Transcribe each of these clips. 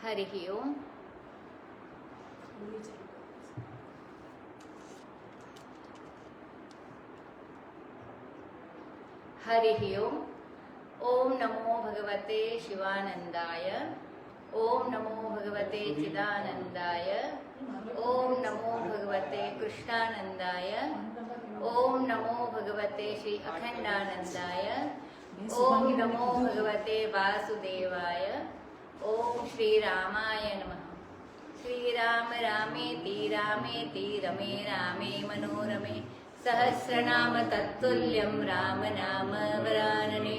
हरिः ओम्। हरिः ओम्। ओम नमो भगवते शिवानंदाय। ओम नमो भगवते चिदानंदाय। ओम नमो भगवते कृष्णानंदाय। ओम नमो भगवते श्री अखंडानंदाय। ओम नमो भगवते वासुदेवाय। ओम श्री रामाय नमः। श्रीराम रामेति रामेति रमे रामे मनोरमे सहस्रनाम तत्तुल्यं राम नाम वरानने।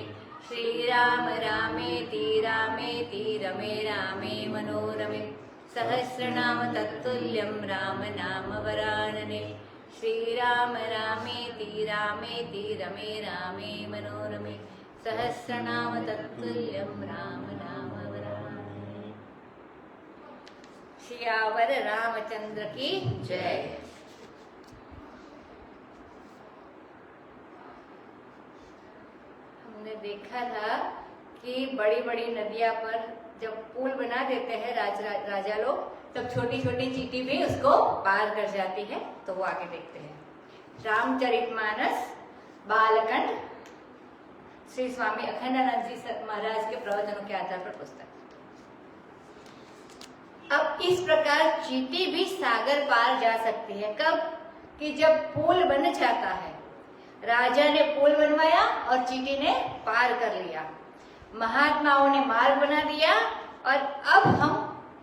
श्रीराम रामेति रामेति रमे रामे मनोरमे सहस्रनाम तत्तुल्यं राम नाम वरानने। श्रीराम रामेति रामेति रमे रामे मनोरमे सहस्रनाम तत्तुल्यं राम नाम वरानने। सियावर रामचंद्र की जय। हमने देखा था कि बड़ी बड़ी नदियां पर जब पुल बना देते हैं राजा लोग, तब छोटी छोटी चींटी भी उसको पार कर जाती है। तो वो आगे देखते हैं। रामचरितमानस बालखंड श्री स्वामी अखंडानंद जी महाराज के प्रवचनों के आधार पर पुस्तक। अब इस प्रकार चींटी भी सागर पार जा सकती है। कब? कि जब पुल बन जाता है। राजा ने पुल बनवाया और चींटी ने पार कर लिया। महात्माओं ने मार्ग बना दिया और अब हम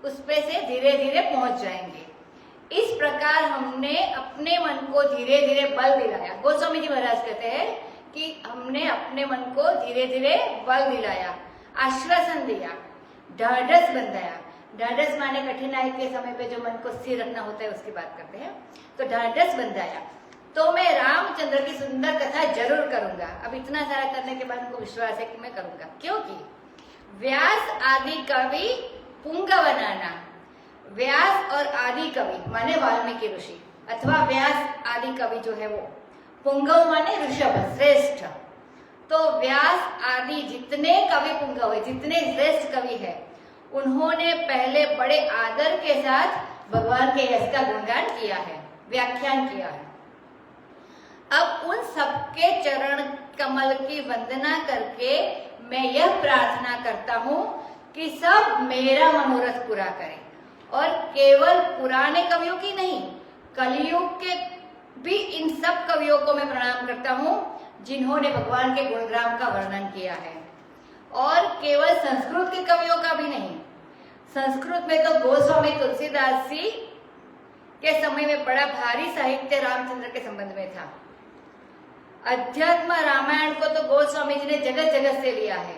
उस पे से धीरे धीरे पहुंच जाएंगे। इस प्रकार हमने अपने मन को धीरे धीरे बल दिलाया। गोस्वामी जी महाराज कहते हैं कि हमने अपने मन को धीरे धीरे बल दिलाया, आश्वासन दिया, ढाढ़स बंधाया। ढाढ़स माने कठिनाई के समय पे जो मन को स्थिर रखना होता है उसकी बात करते हैं। तो ढाढ़स बंधाया। तो मैं रामचंद्र की सुंदर कथा जरूर करूंगा। अब इतना सारा करने के बाद उनको विश्वास है कि मैं करूंगा, क्योंकि व्यास आदि कवि पुंगवनाना। व्यास और आदि कवि माने वाल्मीकि ऋषि अथवा व्यास आदि कवि जो है वो, पुंगव माने ऋषभ श्रेष्ठ। तो व्यास आदि जितने कवि पुंगव है, जितने श्रेष्ठ कवि है, उन्होंने पहले बड़े आदर के साथ भगवान के यश का गुणगान किया है, व्याख्यान किया है। अब उन सबके चरण कमल की वंदना करके मैं यह प्रार्थना करता हूँ कि सब मेरा मनोरथ पूरा करें। और केवल पुराने कवियों की नहीं, कलयुग के भी इन सब कवियों को मैं प्रणाम करता हूँ जिन्होंने भगवान के गुणग्राम का वर्णन किया है। और केवल संस्कृत के कवियों का भी नहीं। संस्कृत में तो गोस्वामी तुलसीदास जी के समय में बड़ा भारी साहित्य रामचंद्र के संबंध में था। अध्यात्म रामायण को तो गोस्वामी जी ने जगह जगह से लिया है।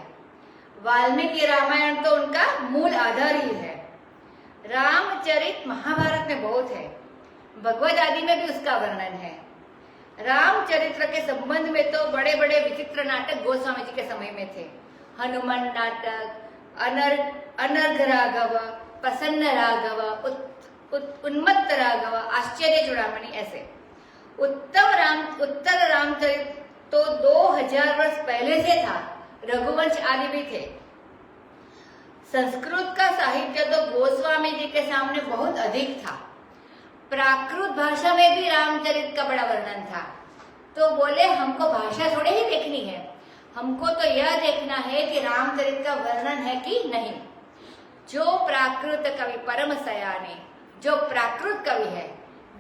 वाल्मीकि रामायण तो उनका मूल आधार ही है। रामचरित महाभारत में बहुत है, भगवद आदि में भी उसका वर्णन है। रामचरित्र के संबंध में तो बड़े बड़े विचित्र नाटक गोस्वामी जी के समय में थे। हनुमान नाटक, अनर्घ राघव, प्रसन्न राघव, उन्मत्त राघव, आश्चर्य चूड़ामणि, ऐसे। उत्तर रामचरित तो 2000 वर्ष पहले से था। रघुवंश आदि भी थे। संस्कृत का साहित्य तो गोस्वामी जी के सामने बहुत अधिक था। प्राकृत भाषा में भी रामचरित का बड़ा वर्णन था। तो बोले हमको भाषा थोड़ी ही देखनी है, हमको तो यह देखना है कि रामचरित का वर्णन है कि नहीं। जो प्राकृत कवि परम सयाने, जो प्राकृत कवि है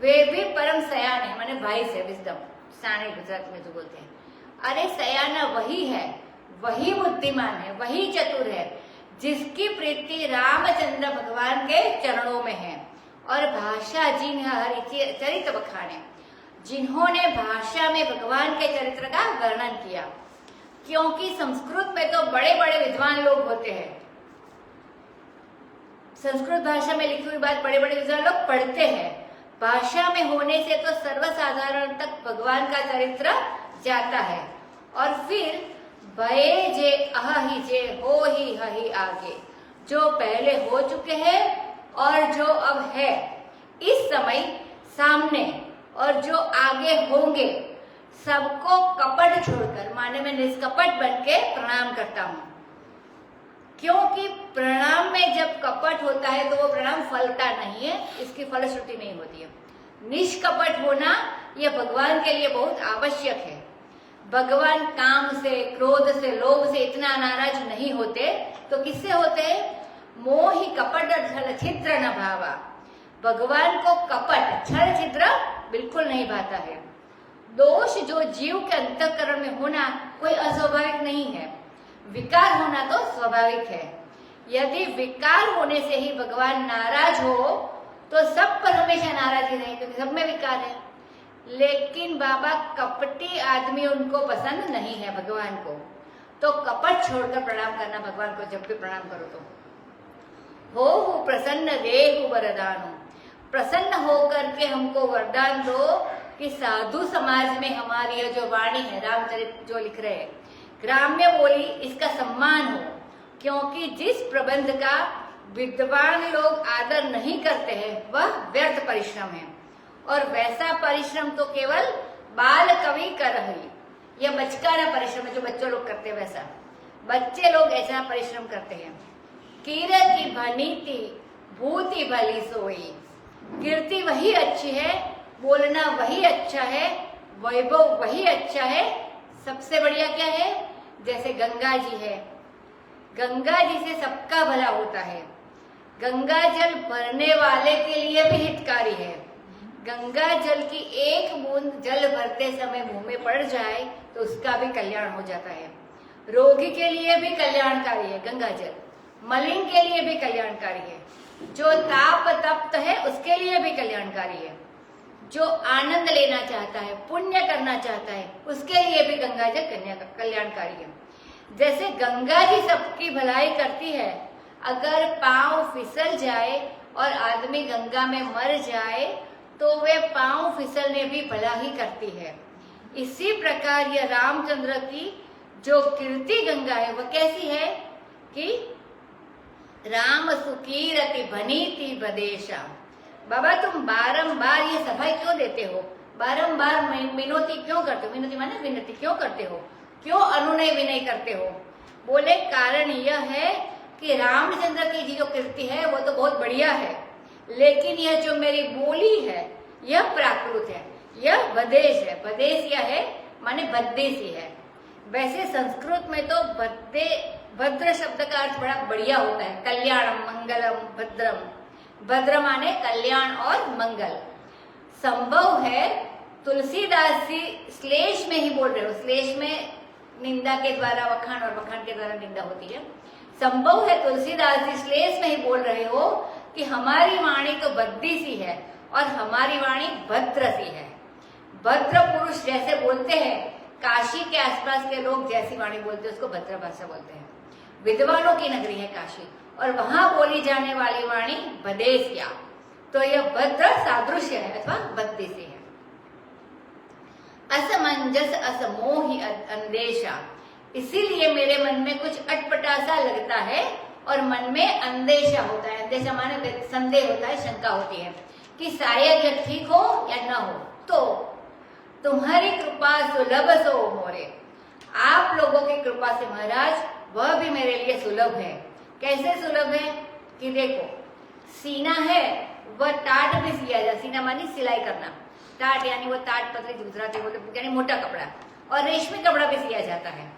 वे भी परम सयाने माने भाई से विजडम, साने गुजरात में जो बोलते हैं। अरे सयाना वही है, वही बुद्धिमान है, वही चतुर है जिसकी प्रीति रामचंद्र भगवान के चरणों में है। और भाषा जिन हरि चरित बखाने, जिन्होंने भाषा में भगवान के चरित्र का वर्णन किया। क्योंकि संस्कृत में तो बड़े बड़े विद्वान लोग होते हैं। संस्कृत भाषा में लिखी हुई बात बड़े बड़े विद्वान लोग पढ़ते हैं। भाषा में होने से तो सर्वसाधारण तक भगवान का चरित्र जाता है। और फिर भये जे अहि जे हो ही हहि आगे, जो पहले हो चुके हैं और जो अब है इस समय सामने और जो आगे होंगे, सबको कपट छोड़कर माने मैं निष्कपट बन के प्रणाम करता हूँ। क्योंकि प्रणाम में जब कपट होता है तो वो प्रणाम फलता नहीं है, इसकी फलश्रुति नहीं होती है। निष्कपट होना यह भगवान के लिए बहुत आवश्यक है। भगवान काम से, क्रोध से, लोभ से इतना नाराज नहीं होते, तो किससे होते हैं? मोहि कपट छल छिद्र न भावा। भगवान को कपट, छल, छिद्र बिल्कुल नहीं भाता है। दोष जो जीव के अंतःकरण में होना कोई अस्वाभाविक नहीं है, विकार होना तो स्वाभाविक है। यदि विकार होने से ही भगवान नाराज हो तो सब पर हमेशा नाराज ही रहे, क्योंकि सब में विकार है। लेकिन बाबा कपटी आदमी उनको पसंद नहीं है भगवान को, तो कपट छोड़कर प्रणाम करना भगवान को। जब भी प्रणाम करो तो हो प्रसन्न देहु वरदानो, प्रसन्न होकर के हमको वरदान दो कि साधु समाज में हमारी यह जो वाणी है, रामचरित जो लिख रहे हैं, ग्राम्य बोली, इसका सम्मान हो। क्योंकि जिस प्रबंध का विद्वान लोग आदर नहीं करते हैं वह व्यर्थ परिश्रम है, और वैसा परिश्रम तो केवल बाल कवि कर रही, यह बचकाना परिश्रम है जो बच्चों लोग करते हैं, वैसा बच्चे लोग ऐसा परिश्रम करते हैं। कीर्ति भनीति भूति भली सोई, कीर्ति वही अच्छी है, बोलना वही अच्छा है, वैभव वही अच्छा है। सबसे बढ़िया क्या है? जैसे गंगा जी है, गंगा जी से सबका भला होता है। गंगा जल भरने वाले के लिए भी हितकारी है। गंगा जल की एक बूंद जल भरते समय मुंह में पड़ जाए तो उसका भी कल्याण हो जाता है। रोगी के लिए भी कल्याणकारी है गंगा जल, मलिन के लिए भी कल्याणकारी है, जो ताप तप्त है उसके लिए भी कल्याणकारी है, जो आनंद लेना चाहता है, पुण्य करना चाहता है, उसके लिए भी गंगा जल कल्याणकारी है। जैसे गंगा जी सबकी भलाई करती है, अगर पांव फिसल जाए और आदमी गंगा में मर जाए तो वे पांव फिसलने भी भला ही करती है। इसी प्रकार यह रामचंद्र की जो कीर्ति गंगा है वह कैसी है कि राम सुकीरति भनीति बदेशा। बाबा तुम बारंबार ये सफाई क्यों देते हो, बारंबार मिनती क्यों करते हो? मिनती माने विनती क्यों करते हो, क्यों अनुनय विनय करते हो? बोले कारण यह है कि रामचंद्र की जो कीर्ति है वो तो बहुत बढ़िया है, लेकिन यह जो मेरी बोली है यह प्राकृत है, यह बदेश है। बदेश यह है माने भद्दे सी है। वैसे संस्कृत में तो भद्र शब्द का अर्थ बड़ा बढ़िया होता है, कल्याणम, मंगलम, भद्रम। भद्र माने कल्याण और मंगल। संभव है तुलसीदास जी श्लेष में ही बोल रहे हो, श्लेष में निंदा के द्वारा वखान और वखान के द्वारा निंदा होती है। संभव है तुलसीदास जी श्लेष में ही बोल रहे हो कि हमारी वाणी तो बद्दी सी है और हमारी वाणी भद्र सी है। भद्र पुरुष जैसे बोलते हैं, काशी के आसपास के लोग जैसी वाणी बोलते हैं उसको भद्र भाषा बोलते हैं। विद्वानों की नगरी है काशी, और वहां बोली जाने वाली वाणी बदेसिया, तो यह भद्र सादृश्य है अथवा बद्दी सी है। असमंजस असमोहि अंदेशा, इसीलिए मेरे मन में कुछ अटपटा सा लगता है और मन में अंदेशा होता है। अंदेशा माने संदेह होता है, शंका होती है कि शायद यह ठीक हो या न हो। तो तुम्हारी कृपा सुलभ सो मोरे, आप लोगों की कृपा से महाराज वह भी मेरे लिए सुलभ है। कैसे सुलभ है कि देखो, सीना है वह टाट भी सिया जाए, सीना मानी सिलाई करना, टाट यानी वो टाट पतली गुजराती बोलते यानी मोटा कपड़ा, और रेशमी कपड़ा भी सिया जाता है।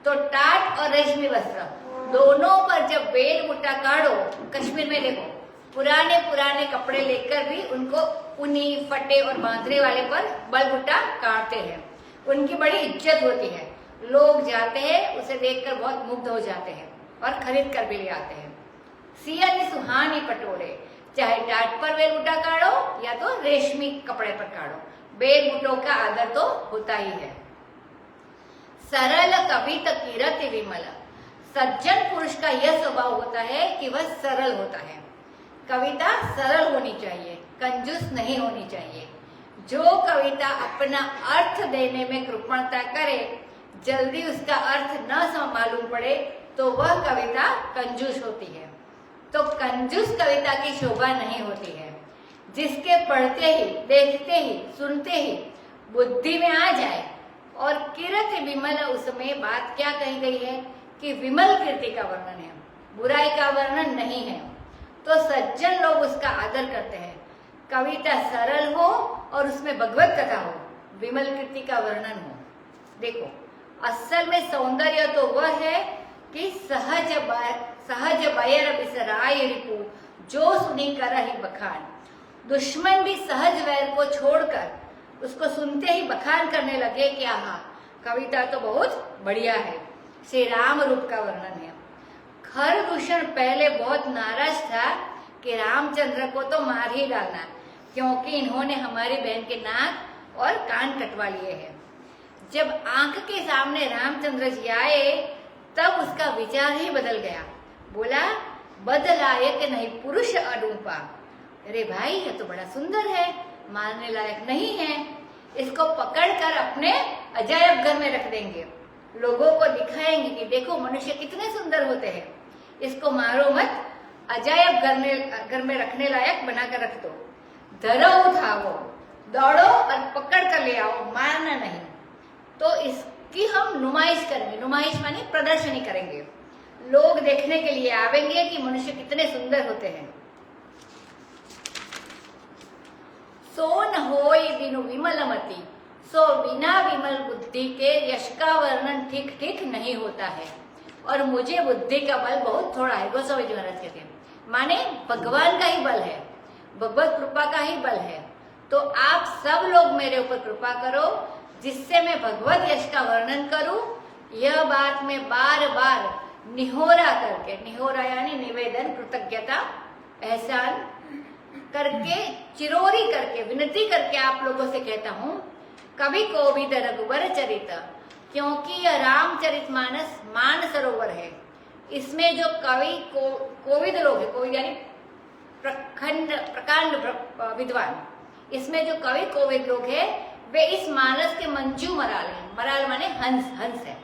तो टाट और रेशमी वस्त्र दोनों पर जब बेल बूटा काढ़ो, कश्मीर में देखो पुराने पुराने कपड़े लेकर भी उनको ऊनी, फटे और बांधने वाले पर बलबूटा काटते हैं, उनकी बड़ी इज्जत होती है। लोग जाते हैं उसे देखकर बहुत मुग्ध हो जाते हैं और खरीद कर भी ले आते हैं। सियन सुहानी पटोले, चाहे टाट पर बेलबूटा काढ़ो या तो रेशमी कपड़े पर काढ़ो, बेलबूटों का आदर तो होता ही है। सरल कवित कीरति विमल, सज्जन पुरुष का यह स्वभाव होता है कि वह सरल होता है। कविता सरल होनी चाहिए, कंजूस नहीं होनी चाहिए। जो कविता अपना अर्थ देने में कृपणता करे, जल्दी उसका अर्थ न मालूम पड़े, तो वह कविता कंजूस होती है। तो कंजूस कविता की शोभा नहीं होती है। जिसके पढ़ते ही, देखते ही, सुनते ही बुद्धि में आ जाए। और कीर्ति विमल, उसमें बात क्या कही गई है कि विमल कीर्ति का वर्णन है। बुराई का वर्णन नहीं है, तो सज्जन लोग उसका आदर करते हैं। कविता सरल हो और उसमें भगवत कथा हो, विमल कीर्ति का वर्णन हो। देखो, असल में सौंदर्य तो वह है कि सहज बयर बिसराय रिपु, जो सुनी करहि बखान। दुश्मन भी सहज वैर को छोड़कर उसको सुनते ही बखान करने लगे कि आहा, कविता तो बहुत बढ़िया है। श्री राम रूप का वर्णन है। खरदूषण पहले बहुत नाराज था कि रामचंद्र को तो मार ही डालना, क्योंकि इन्होंने हमारी बहन के नाक और कान कटवा लिए हैं। जब आंख के सामने रामचंद्र जी आए तब उसका विचार ही बदल गया। बोला, बदलायक नहीं पुरुष अनूपा। अरे भाई, ये तो बड़ा सुंदर है, मारने लायक नहीं है, इसको पकड़कर अपने अजायब घर में रख देंगे, लोगों को दिखाएंगे कि देखो मनुष्य कितने सुंदर होते हैं, इसको मारो मत, अजायब घर में रखने लायक बनाकर रख दो। धरो उठाओ, दौड़ो और पकड़ कर ले आओ, मारना नहीं। तो इसकी हम नुमाइश करेंगे। नुमाइश माने प्रदर्शनी करेंगे, लोग देखने के लिए आवेंगे कि मनुष्य कितने सुंदर होते हैं। सो न होय बिनु विमलमति, सो बिना विमल बुद्धि के यश का वर्णन ठीक ठीक नहीं होता है। और मुझे बुद्धि का बल बहुत थोड़ा है, गोस्वामी जी महाराज कहते हैं। माने भगवान का ही बल है, भगवत कृपा का ही बल है। तो आप सब लोग मेरे ऊपर कृपा करो जिससे मैं भगवत यश का वर्णन करूं। यह बात मैं बार बार निहोरा करके, निहोरा यानी निवेदन, कृतज्ञता, एहसान करके, चिरोरी करके, विनती करके आप लोगों से कहता हूँ। कवि कोविद रघुवर चरित, क्योंकि यह रामचरितमानस मानसरोवर है। इसमें जो कवि कोविद लोग है, कोविद यानी प्रकांड विद्वान, इसमें जो कवि कोविद लोग है वे इस मानस के मंजू मराल हैं। मराल माने हंस, हंस है।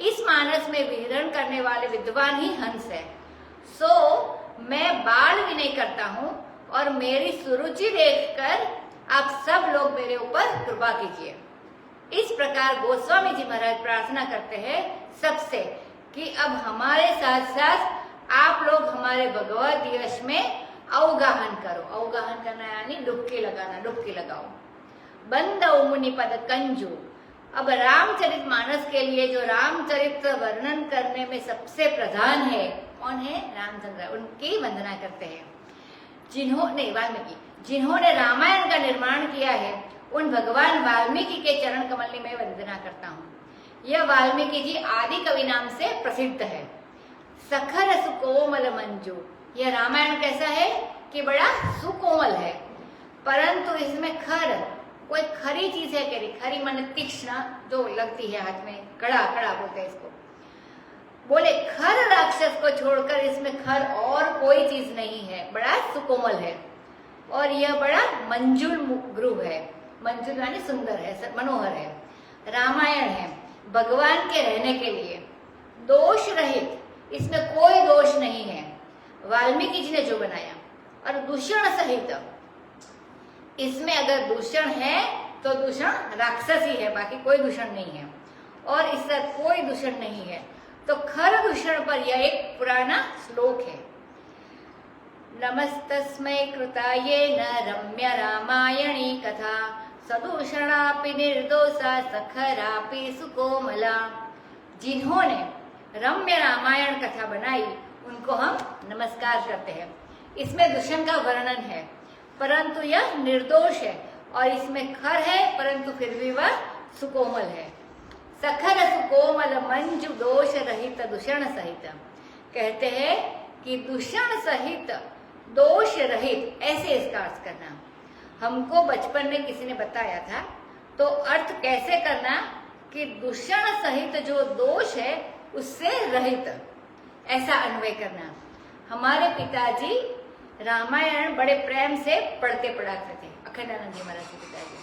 इस मानस में विहरण करने वाले विद्वान ही हंस है। सो मैं बाल विनय करता हूँ और मेरी सुरुचि देखकर आप सब लोग मेरे ऊपर कृपा कीजिए। इस प्रकार गोस्वामी जी महाराज प्रार्थना करते हैं सबसे कि अब हमारे साथ साथ आप लोग हमारे भगवत यश में अवगाहन करो। अवगाहन करना यानी डुबकी लगाना, डुबकी लगाओ। बंद मुनि पद कंजू। अब रामचरित मानस के लिए जो रामचरित वर्णन करने में सबसे प्रधान है, कौन है? रामचंद्र। उनकी वंदना करते हैं। जिन्होंने रामायण का निर्माण किया है, उन भगवान वाल्मीकि के चरण कमल में वंदना करता हूँ। यह वाल्मीकि जी आदि कवि नाम से प्रसिद्ध है। सखर सुकोमल मंजू। यह रामायण कैसा है कि बड़ा सुकोमल है, परंतु इसमें खर, कोई खरी चीज है क्या? खरी मन तीक्ष्ण जो लगती है हाथ में, कड़ा कड़ा बोलते हैं इसको। बोले खर राक्षस को छोड़कर इसमें खर और कोई चीज नहीं है, बड़ा सुकोमल है। और यह बड़ा मंजुल ग्रुव है। मंजुल यानी सुंदर है, मनोहर है। रामायण है भगवान के रहने के लिए, दोष रहित, इसमें कोई दोष नहीं है, वाल्मीकि जी ने जो बनाया। और दूषण सहित, इसमें अगर दूषण है तो दूषण राक्षस ही है, बाकी कोई दूषण नहीं है। और इसका कोई दूषण नहीं है। तो खर दूषण पर यह एक पुराना श्लोक है। नमस्तस्मै कृताये न रम्य रामायणी कथा, सदूषणापि निर्दोषा सखरापि सुकोमला। जिन्होंने रम्य रामायण कथा बनाई उनको हम नमस्कार करते हैं। इसमें दूषण का वर्णन है, परंतु यह निर्दोष है। और इसमें खर है, परंतु फिर भी वह सुकोमल है। सखर सुकोमल मंजु दोष रहित दूषण सहित। कहते हैं कि दूषण सहित, दोष रहित, ऐसे इसका अर्थ करना। हमको बचपन में किसी ने बताया था, तो अर्थ कैसे करना कि दूषण सहित जो दोष है उससे रहित, ऐसा अन्वय करना। हमारे पिताजी रामायण बड़े प्रेम से पढ़ते पढ़ाते थे, अखंडानंद जी महाराज के पिताजी।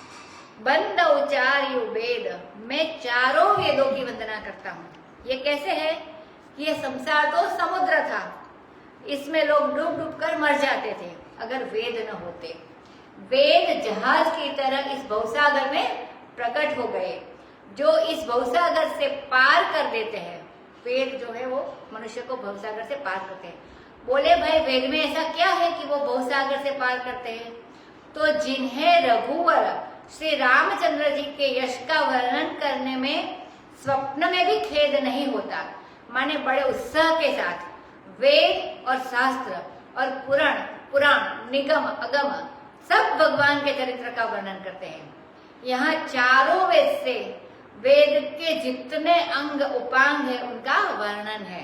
बंद उचार्यु वेद, मैं चारों वेदों की वंदना करता हूँ। ये कैसे है कि ये संसार तो समुद्र था, इसमें लोग डूब डूब कर मर जाते थे अगर वेद न होते। वेद जहाज की तरह इस भवसागर में प्रकट हो गए, जो इस भवसागर से पार कर देते हैं। वेद जो है वो मनुष्य को भवसागर से पार करते हैं। बोले भाई वेद में ऐसा क्या है कि वो भवसागर से पार करते हैं? तो जिन्हें रघुवर श्री रामचंद्र जी के यश का वर्णन करने में स्वप्न में भी खेद नहीं होता, माने बड़े उत्साह के साथ वेद और शास्त्र और पुराण निगम अगम सब भगवान के चरित्र का वर्णन करते हैं। यहाँ चारों वेद से वेद के जितने अंग उपांग है उनका वर्णन है।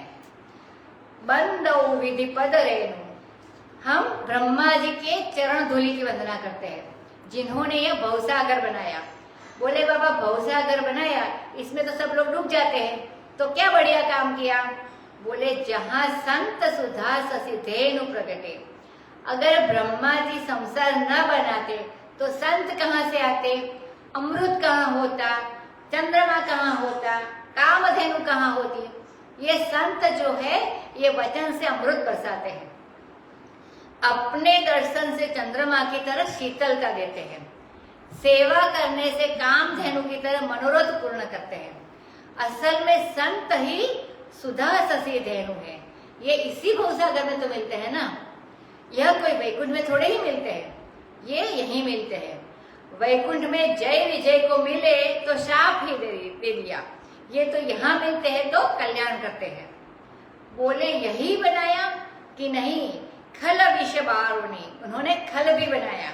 बंदौ विधि पद रेणु, हम ब्रह्मा जी के चरण धूलि की वंदना करते हैं जिन्होंने यह भवसागर बनाया। बोले बाबा भवसागर बनाया, इसमें तो सब लोग डूब जाते हैं, तो क्या बढ़िया काम किया। बोले जहां संत सुधा ससी धेनु प्रगटे, अगर ब्रह्मा जी संसार न बनाते तो संत कहाँ से आते, अमृत कहाँ होता, चंद्रमा कहाँ होता, कामधेनु कहाँ होती। ये संत जो है ये वचन से अमृत बरसाते हैं, अपने दर्शन से चंद्रमा की तरह शीतलता देते हैं, सेवा करने से कामधेनु की तरह मनोरथ पूर्ण करते हैं। असल में संत ही सुधा ससी धेनु है। ये इसी भवसागर में तो मिलते हैं ना, यह कोई वैकुंठ में थोड़े ही मिलते हैं, ये यहीं मिलते हैं। वैकुंठ में जय विजय को मिले तो शाप ही दे दिया, ये तो यहाँ मिलते हैं तो कल्याण करते हैं। बोले यही बनाया कि नहीं, खल विष वारुणी, उन्होंने खल भी बनाया,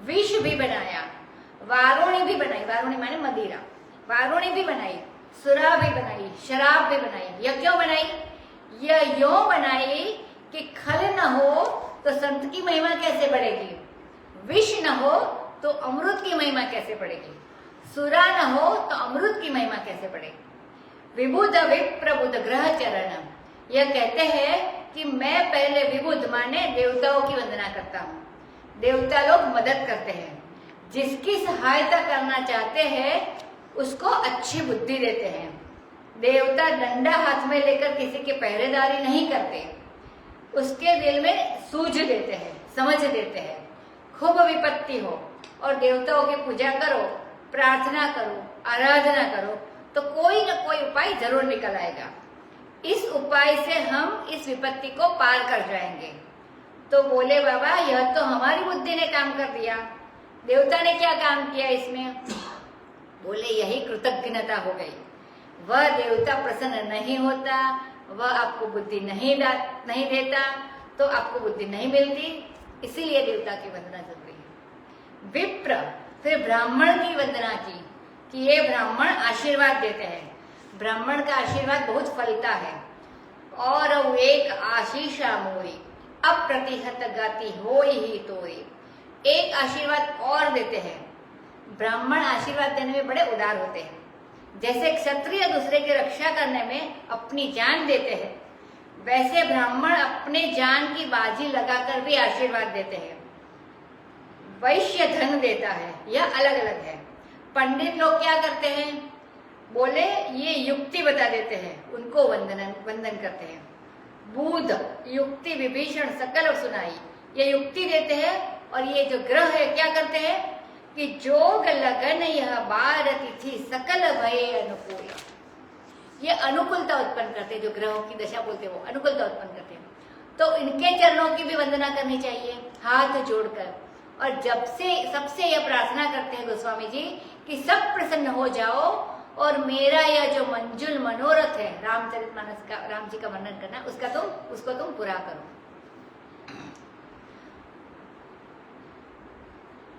विष भी बनाया, वारुणी भी बनाई, वारुणी माने मदिरा, वारुणी भी बनाई, सुरा भी बनाई, शराब भी बनाई। यह क्यों बनाई? यह यूं बनाई कि खल न हो तो संत की महिमा कैसे बढ़ेगी, विष न हो तो अमृत की महिमा कैसे बढ़ेगी, सुरा न हो तो अमृत की महिमा कैसे बढ़ेगी। विबुध विप्रबुध ग्रह चरण, यह कहते हैं कि मैं पहले विबुध माने देवताओं की वंदना करता हूँ, देवता लोग मदद करते हैं, जिसकी सहायता करना चाहते हैं उसको अच्छी बुद्धि देते हैं। देवता डंडा हाथ में लेकर किसी की पहरेदारी नहीं करते, उसके दिल में सूझ देते हैं, समझ देते हैं। खूब विपत्ति हो और देवताओं की पूजा करो, प्रार्थना करो, आराधना करो तो कोई न कोई उपाय जरूर निकल आएगा। इस उपाय से हम इस विपत्ति को पार कर जाएंगे। तो बोले बाबा यह तो हमारी बुद्धि ने काम कर दिया, देवता ने क्या काम किया इसमें? बोले यही कृतज्ञता हो गई। वह देवता प्रसन्न नहीं होता, वह आपको बुद्धि नहीं देता तो आपको बुद्धि नहीं मिलती, इसीलिए देवता की वंदना जरूरी है। विप्र, फिर ब्राह्मण की वंदना की कि ये ब्राह्मण आशीर्वाद देते हैं, ब्राह्मण का आशीर्वाद बहुत फलता है। और एक आशीषा मोरी अप्रतिहत गति होई ही तोरी, एक आशीर्वाद और देते हैं। ब्राह्मण आशीर्वाद देने में बड़े उदार होते हैं, जैसे क्षत्रिय दूसरे की रक्षा करने में अपनी जान देते हैं, वैसे ब्राह्मण अपने जान की बाजी लगाकर भी आशीर्वाद देते हैं। वैश्य धन देता है, यह अलग अलग है। पंडित लोग क्या करते हैं? बोले ये युक्ति बता देते हैं, उनको वंदन करते हैं। बूध युक्ति विभीषण सकल सुनाई, ये युक्ति देते हैं। और ये जो ग्रह है क्या करते हैं कि जोग लगन यह बार तिथि सकल भय अनुकूल, ये अनुकूलता उत्पन्न करते हैं। जो ग्रहों की दशा बोलते हैं वो अनुकूलता उत्पन्न करते हैं, तो इनके चरणों की भी वंदना करनी चाहिए हाथ जोड़कर। और जब से सबसे यह प्रार्थना करते हैं गोस्वामी जी कि सब प्रसन्न हो जाओ और मेरा यह जो मंजुल मनोरथ है रामचरितमानस का, राम जी का वर्णन करना, उसको तुम पूरा करो।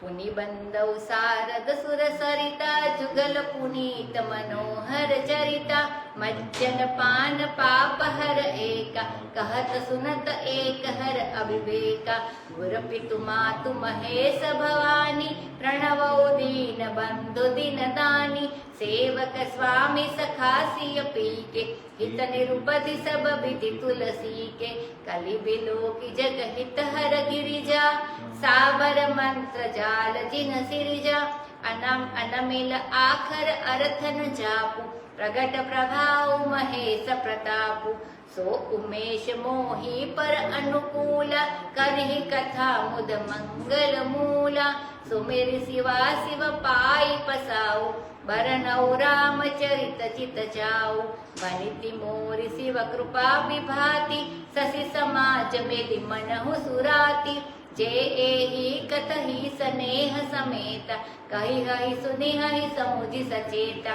पुनि बंदौ सारद सुर सरिता जुगल पुनीत मनोहर चरिता, मज्जन पान पाप हर एका, कहत सुनत एक हर अविवेका। गुर पितु मातु महेश भवानी, प्रणवो दीन बंधु दिन दानी। सेवक स्वामी सखा सिय पीके, हित निरुपधि सब विधि तुलसी के। कलि बिलो की जग हित हर गिरिजा, साबर मंत्र जाल जिन सिरिजा। अनमिल आखर अरथन जापु, प्रगट प्रभाव महेश प्रतापु। सो उमेश मोहि पर अनुकूला, करहि कथा मुद मंगल मूला। सुमिर शिवा शिव पाई पसाओ, बरनऊ रामचरित चित जाऊ, बनिति मोरि शिव कृपा विभाति, ससि समाज मेलि मनहु सुराति, जे एहि कतहि स्नेह समेता, कहि हहि सुनि हहि समुझि सचेता,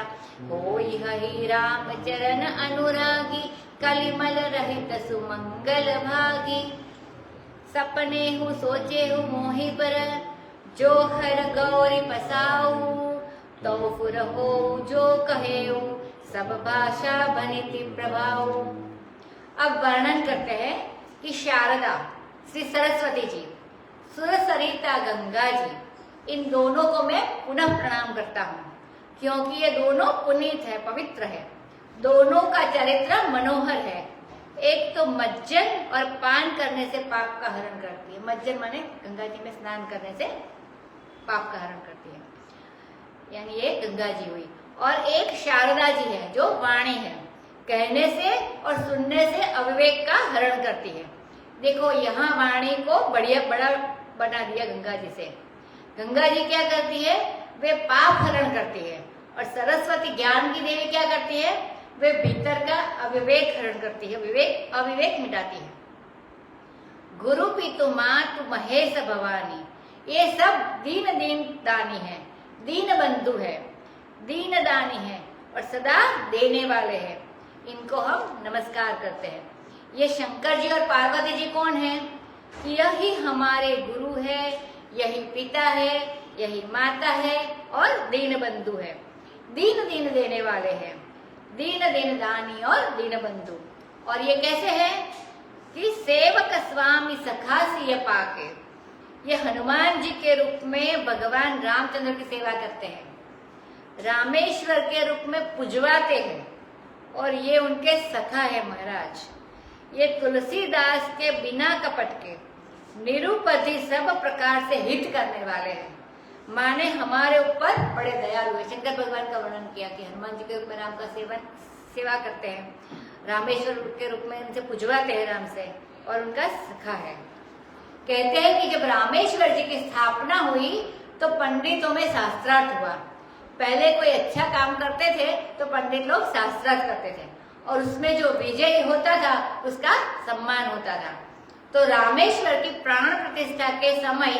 होई हहि राम चरण अनुरागी, कलिमल रहित सुमंगल भागी। सपने हूँ सोचे हूँ मोहि बर, जो हर गौरी पसाऊ, तो फुर हो जो कहे सब भाषा बनिति प्रभाऊ। अब वर्णन करते हैं कि शारदा श्री सरस्वती जी, सुर सरिता गंगा जी, इन दोनों को मैं पुनः प्रणाम करता हूँ, क्योंकि ये दोनों पुनीत है, पवित्र है। दोनों का चरित्र मनोहर है। एक तो मज्जन और पान करने से पाप का हरण करती है। मज्जन माने गंगा जी में स्नान करने से पाप का हरण करती है, यानी ये गंगा जी हुई। और एक शारदा जी है जो वाणी है, कहने से और सुनने से अविवेक का हरण करती है। देखो यहाँ वाणी को बढ़िया बड़ा बना दिया गंगा जी से। गंगा जी क्या करती है? वे पाप हरण करती है। और सरस्वती ज्ञान की देवी क्या करती है? वे भीतर का अविवेक हरण करती है, अविवेक मिटाती है। गुरु पितु मातु महेश भवानी, ये सब दीन दीन दानी है, दीन बंधु है, दीन दानी है और सदा देने वाले हैं। इनको हम नमस्कार करते हैं। ये शंकर जी और पार्वती जी कौन है? यही हमारे गुरु है, यही पिता है, यही माता है और दीन बंधु है। दीन दीन देने वाले हैं, दीन दीन दानी और दीन बंधु। और ये कैसे है कि सेवक स्वामी सखा सिय पाके, ये हनुमान जी के रूप में भगवान रामचंद्र की सेवा करते हैं, रामेश्वर के रूप में पुजवाते हैं और ये उनके सखा है महाराज। ये तुलसीदास के बिना कपट के निरुपधि सब प्रकार से हित करने वाले हैं, माने हमारे ऊपर बड़े दयालु है। शंकर भगवान का वर्णन किया कि हनुमान जी के रूप में राम का सेवा करते हैं, रामेश्वर के रूप में उनसे पुजवाते हैं राम से और उनका सखा है। कहते हैं कि जब रामेश्वर जी की स्थापना हुई तो पंडितों में शास्त्रार्थ हुआ। पहले कोई अच्छा काम करते थे तो पंडित लोग शास्त्रार्थ करते थे और उसमें जो विजय होता था उसका सम्मान होता था। तो रामेश्वर की प्राण प्रतिष्ठा के समय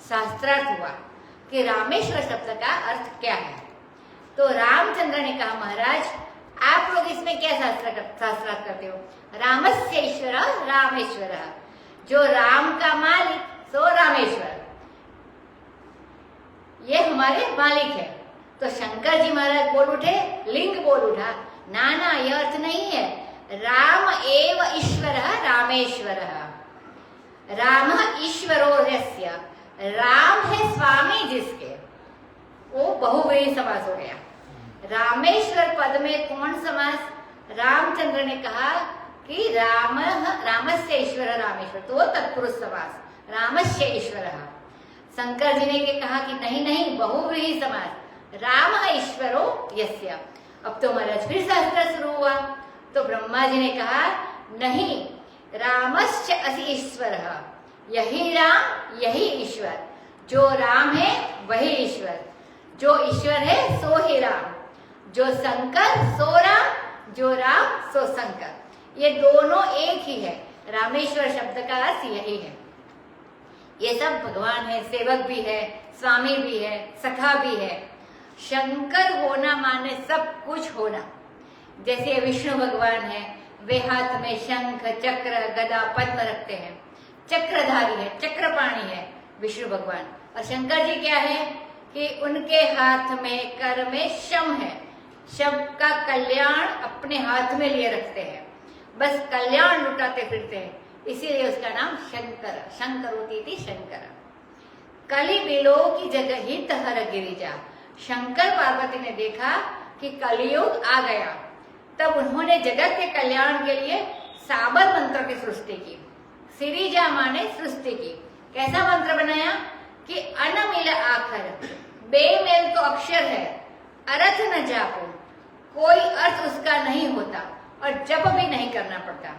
शास्त्रार्थ हुआ कि रामेश्वर शब्द का अर्थ क्या है। तो रामचंद्र ने कहा, महाराज आप लोग इसमें क्या शास्त्रार्थ करते हो? रामस्य ईश्वर रामेश्वर, जो राम का मालिक सो रामेश्वर, ये हमारे मालिक है। तो शंकर जी महाराज बोल उठे, लिंग बोल उठा, ना ना यह अर्थ नहीं है, राम एव ईश्वर रामेश्वर, राम ईश्वरो यस्य, राम है स्वामी जिसके, वो बहुव्रीहि समास हो गया। रामेश्वर पद में कौन समास? रामचंद्र ने कहा कि रामस्य ईश्वर रामेश्वर, तो तत्पुरुष समास, रामस्य ईश्वर। शंकर जी ने कहा कि नहीं नहीं बहुव्रीहि समास, राम ईश्वरो यस्य। अब तो महाराज फिर शास्त्र शुरू हुआ। तो ब्रह्मा जी ने कहा नहीं, रामश्च असि ईश्वर, यही राम यही ईश्वर, जो राम है वही ईश्वर, जो ईश्वर है सो ही राम, जो शंकर सो राम, जो राम सो शंकर। ये दोनों एक ही है। रामेश्वर शब्द का अर्थ यही है। ये सब भगवान है, सेवक भी है, स्वामी भी है, सखा भी है। शंकर होना माने सब कुछ होना। जैसे विष्णु भगवान है, वे हाथ में शंख चक्र गदा पद्म रखते हैं, चक्रधारी है, चक्रपाणी है विष्णु भगवान। और शंकर जी क्या है कि उनके हाथ में कर में शम है, शम का कल्याण अपने हाथ में लिए रखते हैं, बस कल्याण लुटाते फिरते हैं, इसीलिए उसका नाम शंकर, शंकरोति शंकर। कलि बिलो की जगह हित हर गिरिजा। शंकर पार्वती ने देखा कि कलियुग आ गया, तब उन्होंने जगत के कल्याण के लिए साबर मंत्र की सृष्टि की। सिरिजा माने सृष्टि की। कैसा मंत्र बनाया कि अनमिल आखर, बेमेल तो अक्षर है, अर्थ न जापो, कोई अर्थ उसका नहीं होता और जप भी नहीं करना पड़ता।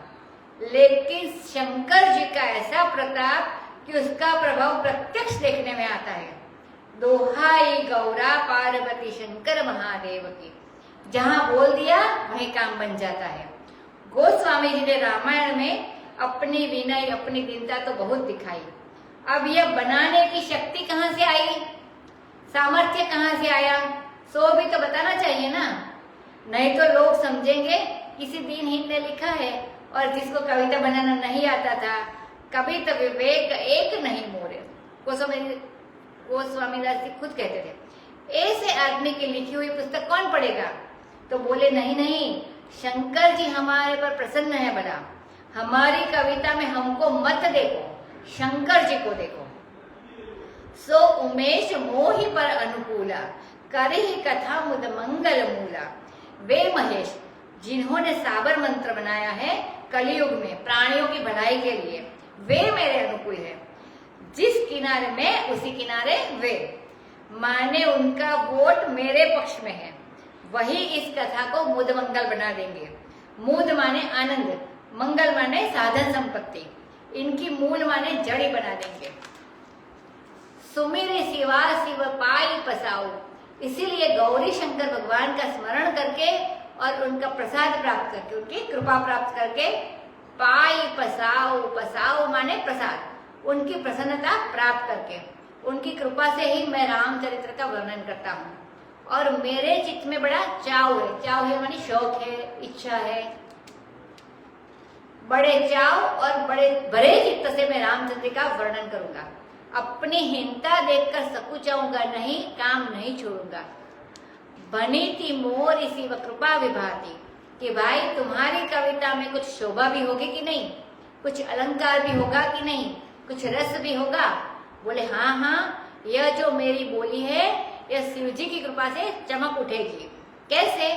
लेकिन शंकर जी का ऐसा प्रताप कि उसका प्रभाव प्रत्यक्ष देखने में आता है। दोहाई गौरा पार्वती शंकर महादेव की। जहां बोल दिया वहीं काम बन जाता है। गोस्वामी जी ने रामायण में अपनी विनय, अपनी दीनता तो बहुत दिखाई। अब यह बनाने की शक्ति कहाँ से आई, सामर्थ्य कहाँ से आया, सो भी तो बताना चाहिए ना। नहीं तो लोग समझेंगे किसी दीनहीन ने लिखा है, और जिसको कविता बनाना नहीं आता था, कभी तो विवेक एक नहीं मोरे। गोस्वामी दास जी खुद कहते थे, ऐसे आदमी की लिखी हुई पुस्तक कौन पढ़ेगा। तो बोले नहीं नहीं, शंकर जी हमारे पर प्रसन्न है बड़ा, हमारी कविता में हमको मत देखो, शंकर जी को देखो। सो उमेश मोहि पर अनुकूला, करहि कथा मुद मंगल मूला। वे महेश जिन्होंने साबर मंत्र बनाया है कलयुग में प्राणियों की भलाई के लिए, वे मेरे अनुकूल है। जिस किनारे में उसी किनारे वे, माने उनका वोट मेरे पक्ष में है, वही इस कथा को मुद मंगल बना देंगे। मुद माने आनंद, मंगल माने साधन संपत्ति, इनकी मूल माने जड़ी बना देंगे। सुमिरे शिवा शिव पाई पसाओ, इसीलिए गौरी शंकर भगवान का स्मरण करके और उनका प्रसाद प्राप्त करके, उनकी कृपा प्राप्त करके, पाई पसाओ, पसाओ माने प्रसाद, उनकी प्रसन्नता प्राप्त करके, उनकी कृपा से ही मैं रामचरित्र का वर्णन करता हूँ। और मेरे चित्त में बड़ा चाव है, चाव है मानी शौक है, इच्छा है, बड़े चाव और बड़े चित्त से मैं रामचंद्र का वर्णन करूंगा। अपनी हीनता देखकर सकुचाऊंगा नहीं, काम नहीं छोड़ूंगा। बनी थी मोर इसी व कृपा विभाती, कि भाई तुम्हारी कविता में कुछ शोभा भी होगी कि नहीं, कुछ अलंकार भी होगा कि नहीं, कुछ रस भी होगा। बोले हाँ हाँ, यह जो मेरी बोली है यह शिव जी की कृपा से चमक उठेगी। कैसे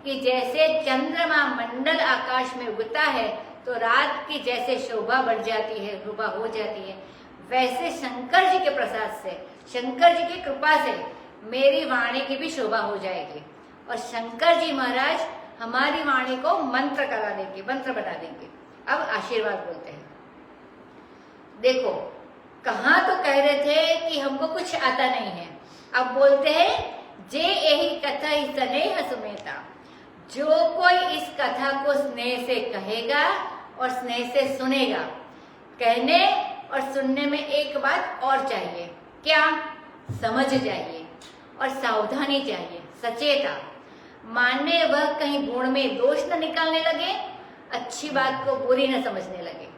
कि जैसे चंद्रमा मंडल आकाश में उगता है तो रात की जैसे शोभा बढ़ जाती है, कृपा हो जाती है, वैसे शंकर जी के प्रसाद से, शंकर जी की कृपा से मेरी वाणी की भी शोभा हो जाएगी। और शंकर जी महाराज हमारी वाणी को मंत्र करा देंगे, मंत्र बना देंगे। अब आशीर्वाद बोलते हैं। देखो कहाँ तो कह रहे थे कि हमको कुछ आता नहीं है, अब बोलते हैं जे यही कथा ही स्नेह सुमेता, जो कोई इस कथा को स्नेह से कहेगा और स्नेह से सुनेगा। कहने और सुनने में एक बात और चाहिए, क्या? समझ चाहिए और सावधानी चाहिए, सचेता। माने वह कहीं गुण में दोष न निकालने लगे, अच्छी बात को बुरी न समझने लगे।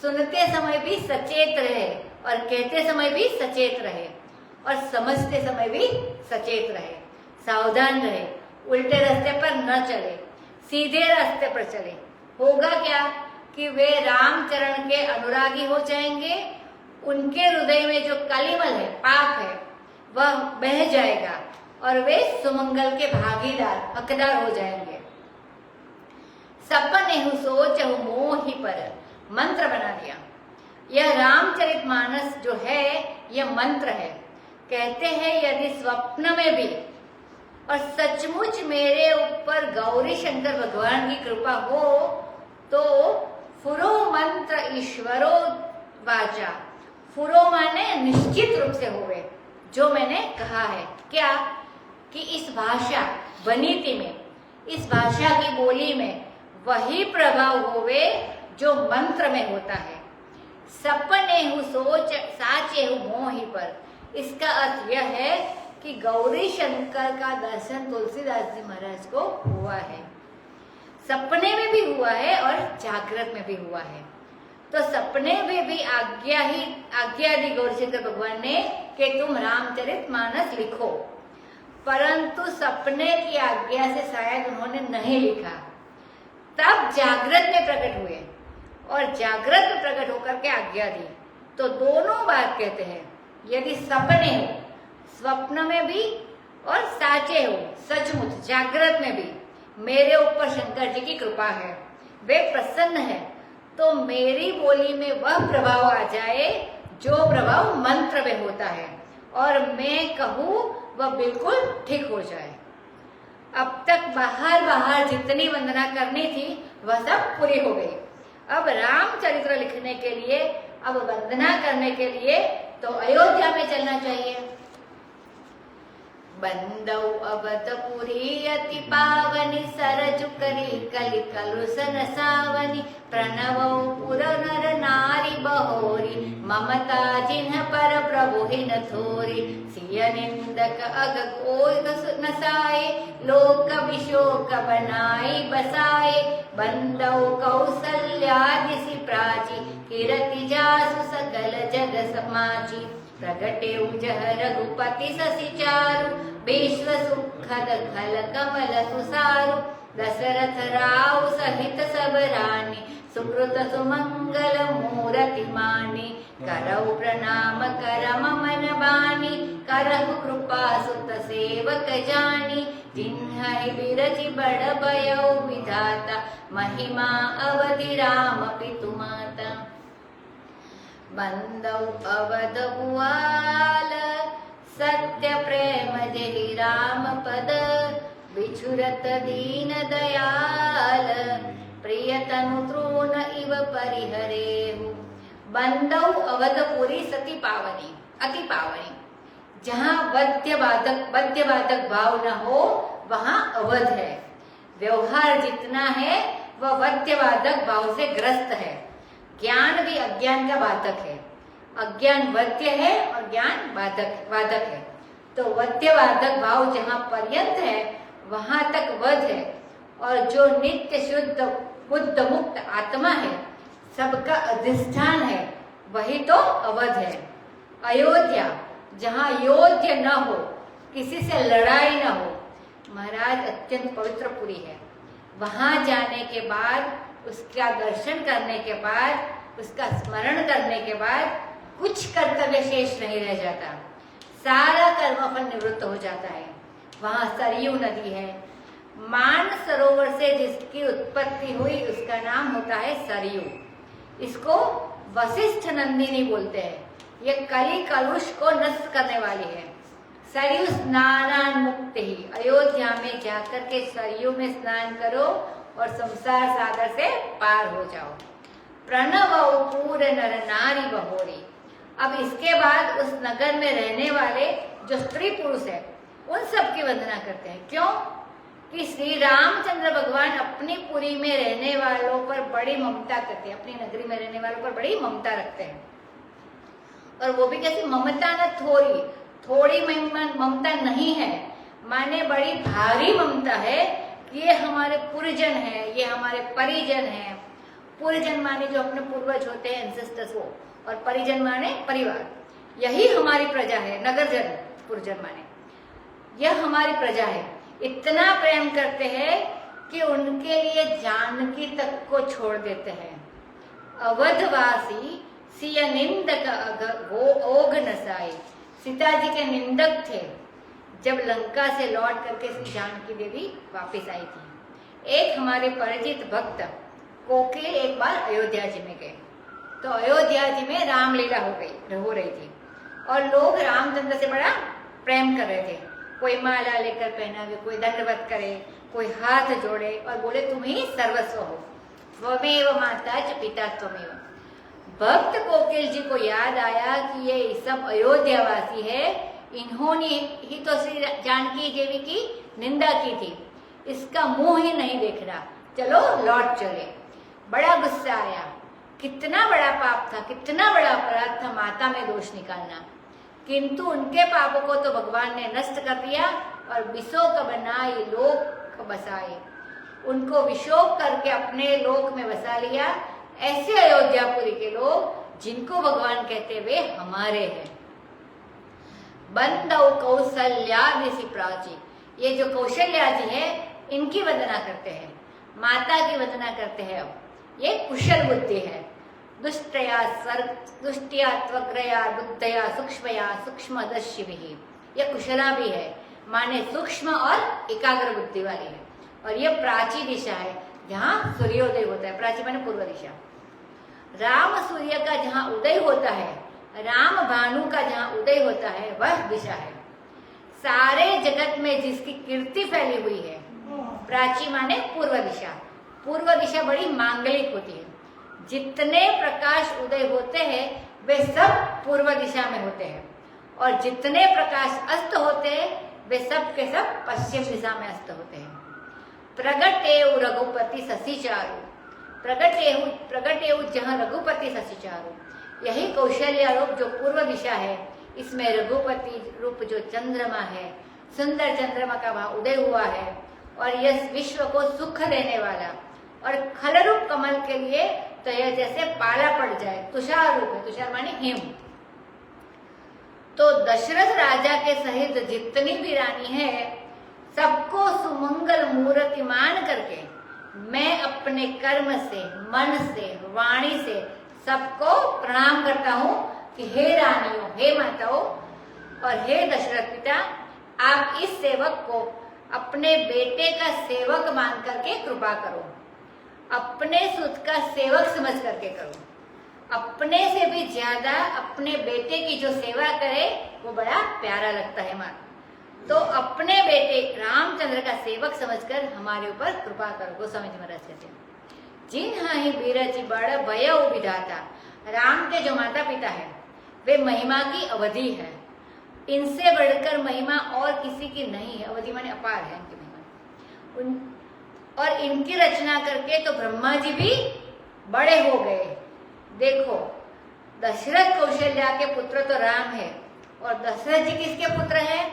सुनते समय भी सचेत रहे और कहते समय भी सचेत रहे और समझते समय भी सचेत रहे, सावधान रहे, उल्टे रास्ते पर न चले, सीधे रास्ते पर चले। होगा क्या कि वे रामचरण के अनुरागी हो जाएंगे, उनके हृदय में जो कलिमल है, पाप है, वह बह जाएगा और वे सुमंगल के भागीदार, हकदार हो जाएंगे। सपने हु सोच हु मोहि पर, मंत्र बना दिया। यह रामचरितमानस जो है यह मंत्र है। कहते हैं यदि स्वप्न में भी और सचमुच मेरे ऊपर गौरी शंकर भगवान की कृपा हो तो फुरो मंत्र ईश्वरो वाचा, फुरो माने निश्चित रूप से होवे, जो मैंने कहा है। क्या? कि इस भाषा वनीति में, इस भाषा की बोली में वही प्रभाव होवे जो मंत्र में होता है। सपने हु सोच साचे हु मोहि पर, इसका अर्थ यह है कि गौरी शंकर का दर्शन तुलसीदास जी महाराज को हुआ है, सपने में भी हुआ है और जागृत में भी हुआ है। तो सपने में भी आज्ञा दी गौरी शंकर भगवान ने कि तुम रामचरितमानस लिखो, परंतु सपने की आज्ञा से शायद उन्होंने नहीं लिखा। तब जागृत में प्रकट हुए और जागृत में प्रकट होकर के आज्ञा दी। तो दोनों बात कहते हैं, यदि सपने हो, स्वप्न में भी, और साचे हो, सचमुच जागृत में भी मेरे ऊपर शंकर जी की कृपा है, वे प्रसन्न है, तो मेरी बोली में वह प्रभाव आ जाए जो प्रभाव मंत्र में होता है और मैं कहूँ वह बिल्कुल ठीक हो जाए। अब तक बाहर जितनी वंदना करनी थी वह सब पूरी हो गई। अब रामचरित्र लिखने के लिए, अब वंदना करने के लिए तो अयोध्या में चलना चाहिए। बंदौ अवधपुरी अति पावनी सरजु करी कलि कलुषन सावनी प्रणवौ पुर नर नारी बहोरी ममता जिन्ह पर प्रभु हिन थोरी सिय निंदक अग कोय न साए लोक विशोक बनाई बसाए बंदौ कौसल्यादिसि प्राची कीरति जासु सकल जग समाची प्रगटे उजह रघुपति ससि चारु विश्व सुखद खल कमल तुसारु दशरथ राव सहित सब रानी सुकृत सुमंगल मूरति मानी करौ प्रणाम करम मन बानी करहु कृपा सुत सेवक जानी जिन्हि बिरचि बड़ भयउ विधाता महिमा अवधि राम पितु माता बंदौ अवध भुआल सत्य प्रेम जेहि राम पद बिछुरत दीन दयाल प्रिय तनु तृण इव परिहरेहु बंदौ अवधपुरी सती पावनी अति पावनी जहाँ वाद्य भाव न हो वहाँ अवध है। व्यवहार जितना है वह वाद्यवादक भाव से ग्रस्त है। ज्ञान भी अज्ञान का बाधक है। अज्ञान वद्य है और ज्ञान वादक है। तो वद्यवादक भाव जहाँ पर्यंत है वहां तक वध है। और जो नित्य शुद्ध बुद्ध मुक्त आत्मा है, सबका अधिष्ठान है, वही तो अवध है। अयोध्या जहाँ योध्य न हो, किसी से लड़ाई न हो, महाराज अत्यंत पवित्र पुरी है। वहां जाने के बाद, उसका दर्शन करने के बाद, उसका स्मरण करने के बाद कुछ कर्तव्य शेष नहीं रह जाता। सारा कर्मफल निवृत्त हो जाता है। वहां सरयू नदी है। मान सरोवर से जिसकी उत्पत्ति हुई उसका नाम होता है सरयू। इसको वशिष्ठ नंदिनी बोलते हैं। ये कली कलुष को नष्ट करने वाली है। सरयू स्नान मुक्त ही। अयोध्या में जाकर के सरयू में स्नान करो और संसार सागर से पार हो जाओ। प्रणव पूर नर नारी बहोरी। अब इसके बाद उस नगर में रहने वाले जो स्त्री पुरुष है उन सब की वंदना करते हैं। क्यों? कि श्री रामचंद्र भगवान अपनी पुरी में रहने वालों पर बड़ी ममता करते हैं। अपनी नगरी में रहने वालों पर बड़ी ममता रखते हैं। और वो भी कैसी ममता? न थोड़ी ममता नहीं है, माने बड़ी भारी ममता है। ये हमारे पुरजन है, ये हमारे परिजन है। पुरजन माने जो अपने पूर्वज होते हैं, एंसेस्टर्स वो, और परिजन माने परिवार। यही हमारी प्रजा है। नगरजन पुरजन माने यह हमारी प्रजा है। इतना प्रेम करते हैं कि उनके लिए जानकी तक को छोड़ देते हैं। अवधवासी सिय निंदक ओघ नसाई। सीता जी के निंदक थे जब लंका से लौट करके श्री जानकी देवी वापस आई थी। एक हमारे परिचित भक्त कोकिल एक बार अयोध्या जी में गए, तो अयोध्या जी में रामलीला हो रही थी और लोग रामचंद्र से बड़ा प्रेम कर रहे थे। कोई माला लेकर पहनावे, कोई दंडवत करे, कोई हाथ जोड़े और बोले तुम ही सर्वस्व हो, त्वमेव माता च पिता त्वमेव। भक्त कोकिल जी को याद आया कि ये सब अयोध्यावासी है, इन्होंने ही तो श्री जानकी देवी की निंदा की थी, इसका मुंह ही नहीं देख रहा, चलो लौट चले। बड़ा गुस्सा आया। कितना बड़ा पाप था, कितना बड़ा अपराध था माता में दोष निकालना। किंतु उनके पापों को तो भगवान ने नष्ट कर दिया और विशोक बनाई लोक बसाए। उनको विशोक करके अपने लोक में बसा लिया। ऐसे अयोध्यापुरी के लोग जिनको भगवान कहते वे हमारे हैं। बंदौ कौसल्यादिसि प्राची। ये जो कौशल्या जी है इनकी वंदना करते हैं, माता की वंदना करते हैं। अब ये कुशल बुद्धि है। दुष्टया दुष्टिया त्वग्रया बुद्धया सूक्ष्मया सूक्ष्मदर्शिभिः। यह कुशला भी है, माने सूक्ष्म और एकाग्र बुद्धि वाली है। और यह प्राची दिशा है जहाँ सूर्योदय होता है। प्राची माने पूर्व दिशा। राम सूर्य का जहाँ उदय होता है, राम भानु का जहाँ उदय होता है, वह दिशा है। सारे जगत में जिसकी कीर्ति फैली हुई है, प्राची माने पूर्व दिशा। पूर्व दिशा बड़ी मांगलिक होती है। जितने प्रकाश उदय होते हैं वे सब पूर्व दिशा में होते हैं और जितने प्रकाश अस्त होते हैं वे सब के सब पश्चिम दिशा में अस्त होते हैं। प्रगटेउ रघुपति शशि चारु, प्रगटेउ जहाँ रघुपति शशि चारु, यही कौशल्या रूप जो पूर्व दिशा है, इसमें रघुपति रूप जो चंद्रमा है, सुंदर चंद्रमा का वहां उदय हुआ है और यह विश्व को सुख देने वाला, और खल रूप कमल के लिए तो यह जैसे पाला पड़ जाए, तुषार रूप है, तुषार माने हिम। तो दशरथ राजा के सहित जितनी भी रानी है, सबको सुमंगल मूर्ति मान करके मैं अपने कर्म से, मन से, वाणी से सबको प्रणाम करता हूँ कि हे रानियों, हे माताओं और हे दशरथ पिता, आप इस सेवक को अपने बेटे का सेवक मान करके कृपा करो, अपने सुत का सेवक समझ करके करो। अपने से भी ज्यादा अपने बेटे की जो सेवा करे वो बड़ा प्यारा लगता है माँ। तो अपने बेटे रामचंद्र का सेवक समझकर हमारे ऊपर कृपा करो। गोस्वामी जी महाराज कहते हैं, जिन हाई बीरज बड़ भय विधाता, राम के जो माता पिता है वे महिमा की अवधि है, इनसे बढ़कर महिमा और किसी की नहीं है। अवधि माने अपार है इनकी महिमा। और इनकी रचना करके तो ब्रह्मा जी भी बड़े हो गए। देखो, दशरथ कौशल्या के पुत्र तो राम है, और दशरथ जी किसके पुत्र हैं?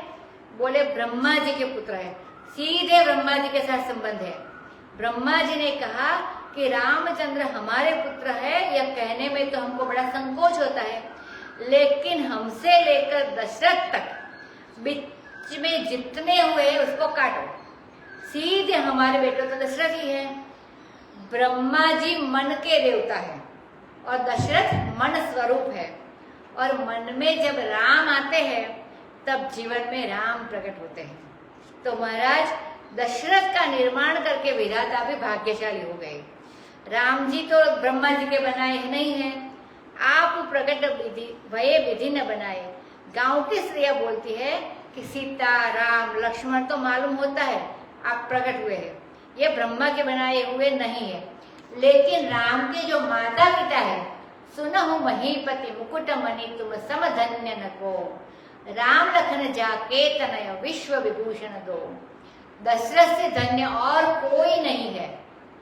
बोले ब्रह्मा जी के पुत्र हैं। सीधे ब्रह्मा जी के साथ संबंध है। ब्रह्मा जी ने कहा कि रामचंद्र हमारे पुत्र है, यह कहने में तो हमको बड़ा संकोच होता है, लेकिन हमसे लेकर दशरथ तक बीच में जितने हुए उसको काटो, सीधे हमारे बेटे तो दशरथ ही है। ब्रह्मा जी मन के देवता है और दशरथ मन स्वरूप है, और मन में जब राम आते हैं तब जीवन में राम प्रकट होते हैं। तो महाराज दशरथ का निर्माण करके विधाता भी भाग्यशाली हो गए। राम जी तो ब्रह्मा जी के बनाए नहीं हैं, आप प्रकट विधि भये विधि न बनाए। गांव की स्त्रियां बोलती है कि सीता, राम, लक्ष्मण तो मालूम होता है आप प्रकट हुए हैं, ये ब्रह्मा के बनाए हुए नहीं है। लेकिन राम के जो माता पिता है, सुनहु महीपति मुकुट मणि तुम समधन्य न को, राम लखन जाके तनय विश्व विभूषण दो। दशरथ से धन्य और कोई नहीं है।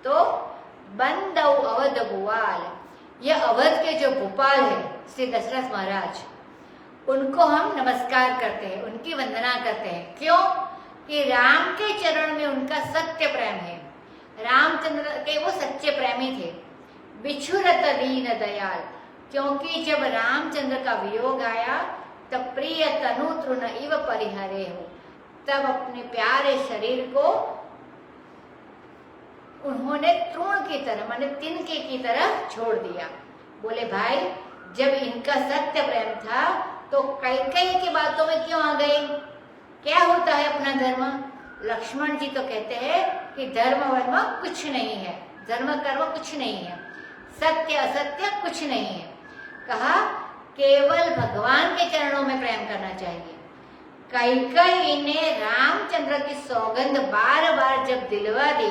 तो बंदौ अवध भुआल, यह अवध के जो भोपाल है श्री दशरथ महाराज, उनको हम नमस्कार करते हैं, उनकी वंदना करते हैं। क्यों? कि राम के चरण में उनका सत्य प्रेम है। रामचंद्र के वो सच्चे प्रेमी थे। बिछुरत दीन दयाल, क्योंकि जब रामचंद्र का वियोग आया तब प्रिय तनु तृण इव परिहरे हो, तब अपने प्यारे शरीर को उन्होंने तृण की तरह माने तिनके की तरह छोड़ दिया। बोले भाई, जब इनका सत्य प्रेम था तो कैकेयी की बातों में क्यों आ गए? क्या होता है अपना धर्म? लक्ष्मण जी तो कहते हैं कि धर्म वर्म कुछ नहीं है, धर्म कर्म कुछ नहीं है, सत्य असत्य कुछ नहीं है। कहा केवल भगवान के चरणों में प्रेम करना चाहिए। कैकेयी ने रामचंद्र की सौगंध बार बार जब दिलवा दी,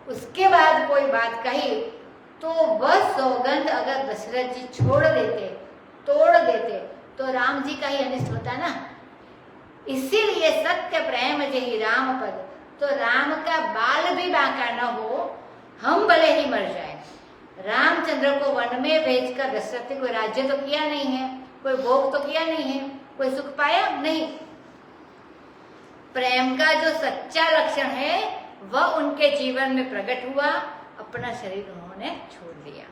उसके बाद कोई बात कही तो वह सौगंध अगर दशरथ जी छोड़ देते, तोड़ देते, तो राम जी का ही अनिष्ट होता ना। इसीलिए सत्य प्रेम जही राम पद, तो राम का बाल भी बांका न हो, हम भले ही मर जाए। रामचंद्र को वन में भेजकर दशरथ ने कोई राज्य तो किया नहीं है, कोई भोग तो किया नहीं है, कोई सुख पाया नहीं। प्रेम का जो सच्चा लक्षण है वह उनके जीवन में प्रकट हुआ, अपना शरीर उन्होंने छोड़ दिया।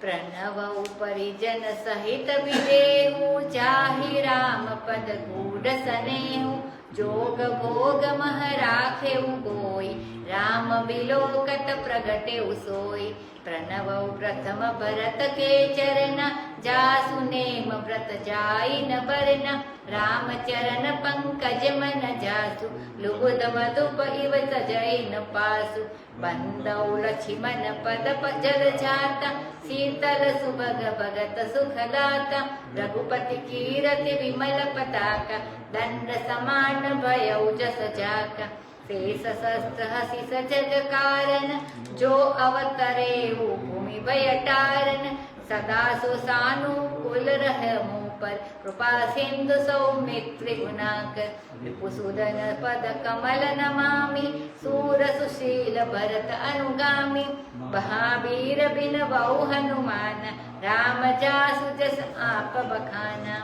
प्रणव परिजन सहित विदेहु, जाहि राम पद गूढ़ सनेहु, जोग भोग मह राखेउ गोई, राम बिलोकत प्रगटेउ सोई। प्रणव प्रथम भरत के चरण, जासु नेम व्रत जाई न बरन, राम चरण पंकज मन जासु, लुगुद मधुप इव सजई न पासु। बंदौ लक्ष्मण पद जल जाता, शीतल सुभग भगत सुखदाता। रघुपति कीरति विमल पताका, दंड समान भयउ जस जाका। शेष शस्त्र हसी सजग कारण, जो अवतरे भूमि भय टारन। सदा सुसानुकूल रहे मुँह पर, कृपा सिंधु सौमित्र गुणाकर, रिपुसूदन पद कमल नमामि, सूर सुशील भरत अनुगामी, महावीर बिन बहु हनुमान, राम जासु जस आप बखाना,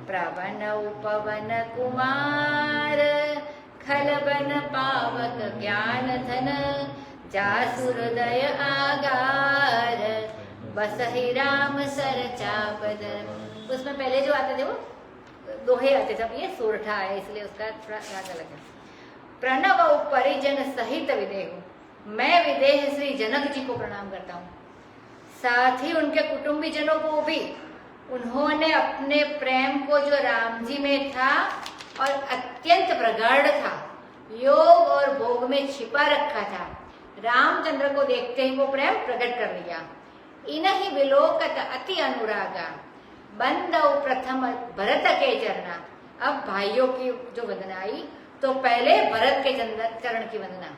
प्रवन उपवन कुमार, खलबन पावक ज्ञान धन, जासु हृदय आगार, बसहि राम सर चापद। उसमें पहले जो आते थे वो दोहे आते थे, अब ये सोरठा है इसलिए उसका थोड़ा राग अलग है। प्रणव परिजन सहित विदेहु, मैं विदेह श्री जनक जी को प्रणाम करता हूँ, साथ ही उनके कुटुंबी जनों को भी। उन्होंने अपने प्रेम को जो राम जी में था और अत्यंत प्रगाढ़ था, योग और भोग में छिपा रखा था, रामचंद्र को देखते ही वो प्रेम प्रकट कर लिया। इनहि विलोकत अति अनुरागा, बंदौ प्रथम भरत के चरना। अब भाइयों की जो वंदना आई तो पहले भरत के चरण की वंदना।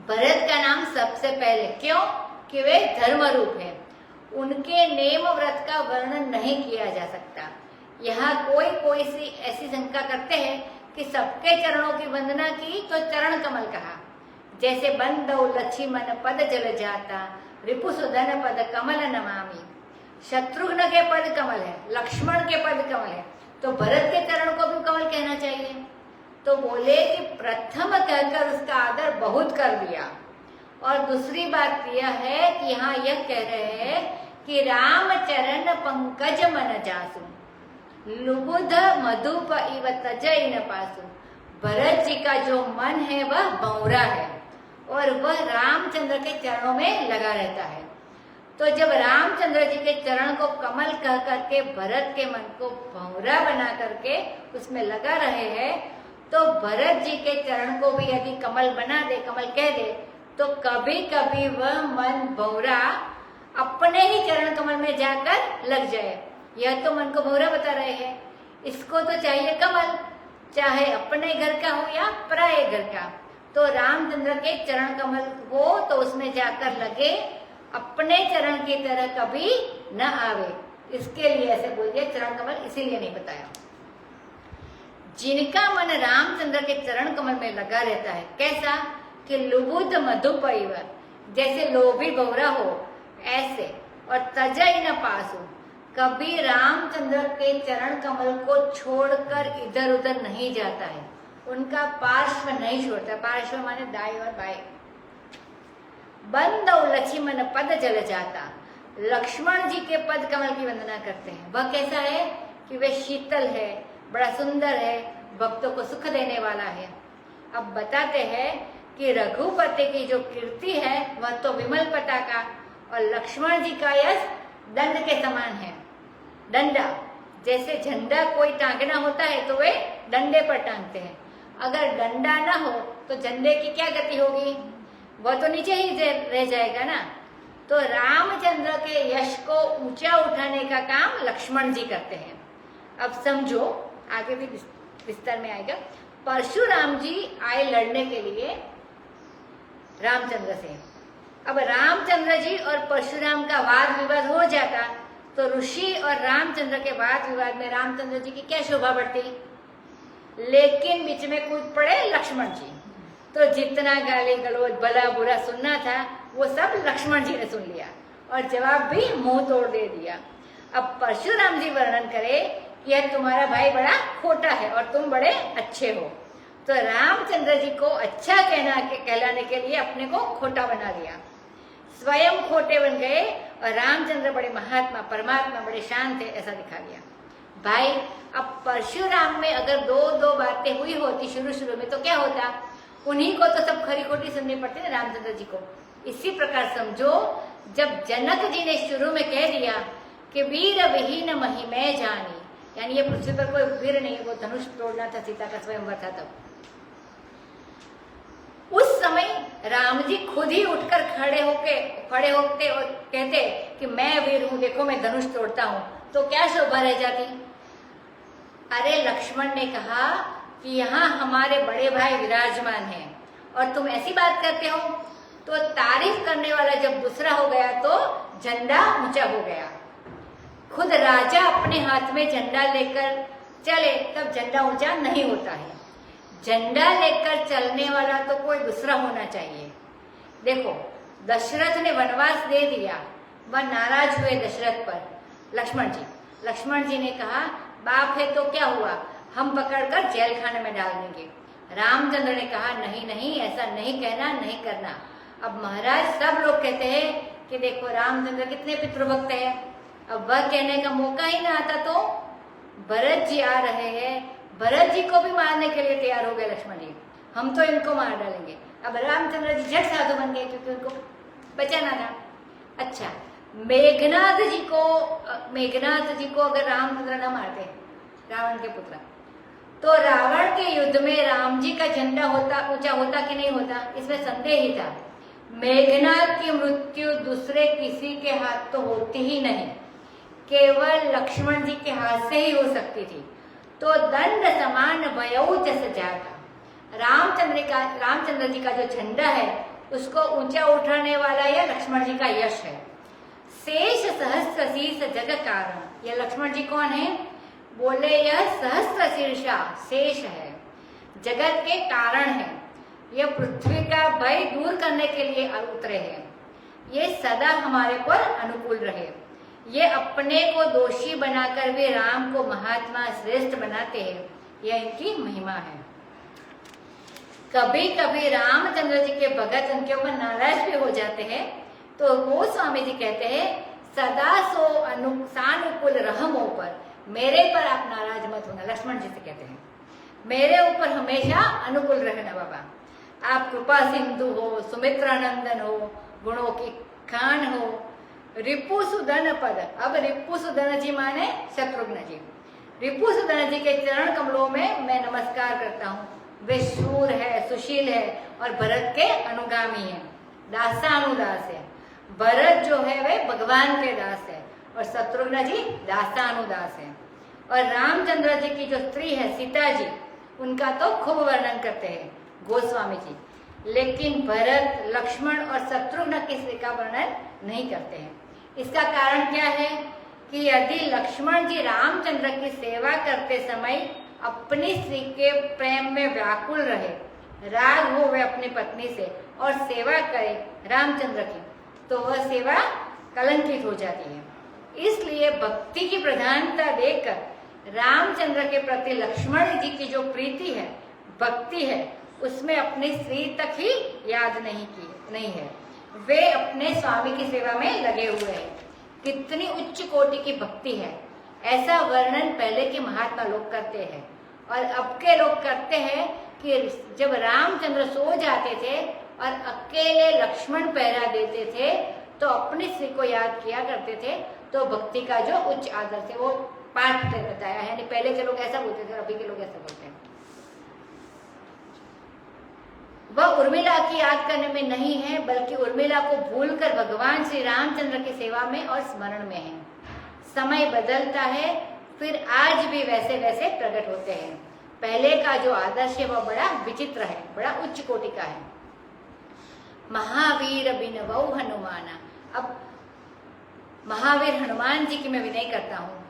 भरत का नाम सबसे पहले, क्यों कि वे धर्म रूप है, उनके नेम व्रत का वर्णन नहीं किया जा सकता। यहाँ कोई सी ऐसी शंका करते हैं कि सबके चरणों की वंदना की तो चरण कमल कहा, जैसे बंदौ लक्ष्मण पद जल जाता, रिपुसुधन पद कमल नमामि। शत्रुघ्न के पद कमल है, लक्ष्मण के पद कमल है, तो भरत के चरण को भी कमल कहना चाहिए। तो बोले कि प्रथम कहकर उसका आदर बहुत कर दिया। और दूसरी बात यह है कि यहाँ यह कह रहे हैं कि राम चरण पंकज मन जासु, लुबुध मधुप इव तजई न पासु। भरत जी का जो मन है वह भंवरा है और वह रामचंद्र के चरणों में लगा रहता है। तो जब रामचंद्र जी के चरण को कमल कह करके भरत के मन को भंवरा बना करके उसमें लगा रहे हैं, तो भरत जी के चरण को भी यदि कमल बना दे, कमल कह दे, तो कभी कभी वह मन भंवरा अपने ही चरण कमल में जाकर लग जाए। यह तो मन को भंवरा बता रहे हैं, इसको तो चाहिए कमल, चाहे अपने घर का हो या पराये घर का। तो रामचंद्र के चरण कमल हो तो उसमें जाकर लगे, अपने चरण की तरह कभी न आवे, इसके लिए ऐसे बोल दिया चरण कमल, इसीलिए नहीं बताया। जिनका मन रामचंद्र के चरण कमल में लगा रहता है, कैसा कि लुबुध मधुपैव, जैसे लोभी भंवरा हो ऐसे, और तजई न पासु, कभी रामचंद्र के चरण कमल को छोड़कर इधर उधर नहीं जाता है, उनका पार्श्व नहीं छोड़ता। पार्श्व माने दाएं और बाएं। बंदौ लक्ष्मण पद जल जाता, लक्ष्मण जी के पद कमल की वंदना करते हैं। वह कैसा है कि वे शीतल है, बड़ा सुंदर है, भक्तों को सुख देने वाला है। अब बताते हैं कि रघुपति की जो कीर्ति है वह तो विमल पताका, और लक्ष्मण जी का यश दंड के समान है। डंडा, जैसे झंडा कोई टांगना होता है तो वे डंडे पर टांगते हैं, अगर डंडा ना हो तो झंडे की क्या गति होगी, वह तो नीचे ही रह जाएगा ना। तो रामचंद्र के यश को ऊंचा उठाने का काम लक्ष्मण जी करते हैं। अब समझो, आगे भी विस्तार में आएगा। परशुराम जी आए लड़ने के लिए रामचंद्र से। अब रामचंद्र जी और परशुराम का वाद विवाद हो जाता तो ऋषि और रामचंद्र के वाद विवाद में रामचंद्र जी की क्या शोभा बढ़ती, लेकिन बीच में कूद पड़े लक्ष्मण जी। तो जितना गाली गलौज भला बुरा सुनना था वो सब लक्ष्मण जी ने सुन लिया और जवाब भी मुंह तोड़ दे दिया। अब परशुराम जी वर्णन करे कि यह तुम्हारा भाई बड़ा खोटा है और तुम बड़े अच्छे हो। तो रामचंद्र जी को अच्छा कहलाने के लिए अपने को खोटा बना लिया, स्वयं खोटे बन गए, और रामचंद्र बड़े महात्मा परमात्मा बड़े शांत है ऐसा दिखा दिया। भाई अब परशुराम में अगर दो बातें हुई होती शुरू में तो क्या होता, उन्हीं को तो सब खरी खोटी सुननी पड़ती ना रामचंद्र जी को। इसी प्रकार समझो, जब जनक जी ने शुरू में कह दिया कि वीर विहीन महिमै जानी, यानी ये पृथ्वी पर कोई वीर नहीं, वो धनुष तोड़ना था, सीता का स्वयंवर था, तब उस समय राम जी खुद ही उठकर खड़े होते और कहते कि मैं वीर हूं, देखो मैं धनुष तोड़ता हूं, तो क्या शोभा रह जाती। अरे लक्ष्मण ने कहा कि यहाँ हमारे बड़े भाई विराजमान हैं और तुम ऐसी बात करते हो। तो तारीफ करने वाला जब दूसरा हो गया तो झंडा ऊंचा हो गया। खुद राजा अपने हाथ में झंडा लेकर चले तब झंडा ऊंचा नहीं होता है। झंडा लेकर चलने वाला तो कोई दूसरा होना चाहिए। देखो, दशरथ ने वनवास दे दिया, वह नाराज हुए दशरथ पर लक्ष्मण जी ने कहा, बाप है तो क्या हुआ, हम पकड़कर जेल खाने में डाल देंगे। रामचंद्र ने कहा, नहीं नहीं, ऐसा नहीं कहना, नहीं करना। अब महाराज सब लोग कहते हैं कि देखो रामचंद्र कितने पितृभक्त है। अब वह कहने का मौका ही ना आता तो भरत जी आ रहे हैं, भरत जी को भी मारने के लिए तैयार हो गए लक्ष्मण जी, हम तो इनको मार डालेंगे। अब रामचंद्र जी झट साधु बन गए क्योंकि उनको बचाना था। अच्छा, मेघनाथ जी को अगर रामचंद्र न मारते, रावण के पुत्र, तो रावण के युद्ध में राम जी का झंडा ऊंचा होता कि नहीं होता, इसमें संदेह ही था। मेघनाथ की मृत्यु दूसरे किसी के हाथ तो होती ही नहीं, केवल लक्ष्मण जी के हाथ से ही हो सकती थी। तो दंड समान वयोच सजाता, रामचंद्र जी का जो झंडा है उसको ऊंचा उठाने वाला यह लक्ष्मण जी का यश है। शेष सहस्त्र शीर्ष जग कारण, यह लक्ष्मण जी कौन है? बोले यह सहस्त्र शीर्षा शेष है, जगत के कारण है। यह पृथ्वी का भय दूर करने के लिए उतरे हैं। ये सदा हमारे पर अनुकूल रहे। ये अपने को दोषी बनाकर भी राम को महात्मा श्रेष्ठ बनाते हैं, यह इनकी महिमा है। कभी कभी रामचंद्र जी के भगत उनके ऊपर नाराज भी हो जाते हैं, तो गोस्वामी जी कहते हैं, सदा सो सानुकूल रहमो पर, मेरे पर आप नाराज मत होना। लक्ष्मण जी से कहते हैं, मेरे ऊपर हमेशा अनुकूल रहना बाबा। आप कृपा सिंधु हो, सुमित्रानंदन हो, गुणों की खान हो, रिपुसुदन पद। अब रिपुसुदन जी माने शत्रुघ्न जी। रिपुसुदन जी के चरण कमलों में मैं नमस्कार करता हूँ। वे शूर है, सुशील है और भरत के अनुगामी है, दासानुदास है। भरत जो है वे भगवान के दास है और शत्रुघ्न जी दासानुदास है। और रामचंद्र जी की जो स्त्री है सीता जी, उनका तो खूब वर्णन करते हैं गोस्वामी जी, लेकिन भरत, लक्ष्मण और शत्रुघ्न की स्त्री का वर्णन नहीं करते हैं। इसका कारण क्या है कि यदि लक्ष्मण जी रामचंद्र की सेवा करते समय अपनी स्त्री के प्रेम में व्याकुल रहे, राग हो वे अपनी पत्नी से और सेवा करे रामचंद्र की, तो वह सेवा कलंकित हो जाती है। इसलिए भक्ति की प्रधानता देकर रामचंद्र के प्रति लक्ष्मण जी की जो प्रीति है, भक्ति है, उसमें अपनी स्त्री तक ही याद नहीं है। वे अपने स्वामी की सेवा में लगे हुए हैं। कितनी उच्च कोटि की भक्ति है, ऐसा वर्णन पहले के महात्मा लोग करते हैं। और अब के लोग करते हैं कि जब रामचंद्र सो जाते थे और अकेले लक्ष्मण पहरा देते थे तो अपनी स्त्री को याद किया करते थे। तो भक्ति का जो उच्च आदर थे वो पाठ बताया है। पहले के लोग ऐसा बोलते थे, अभी के लोग ऐसा बोलते हैं। वह उर्मिला की याद करने में नहीं है, बल्कि उर्मिला को भूलकर भगवान श्री रामचंद्र की सेवा में और स्मरण में है। समय बदलता है, फिर आज भी वैसे वैसे प्रकट होते हैं। पहले का जो आदर्श है वह बड़ा विचित्र है, बड़ा उच्च कोटि का है। महावीर बिनवौ हनुमाना। अब महावीर हनुमान जी की मैं विनय करता हूँ,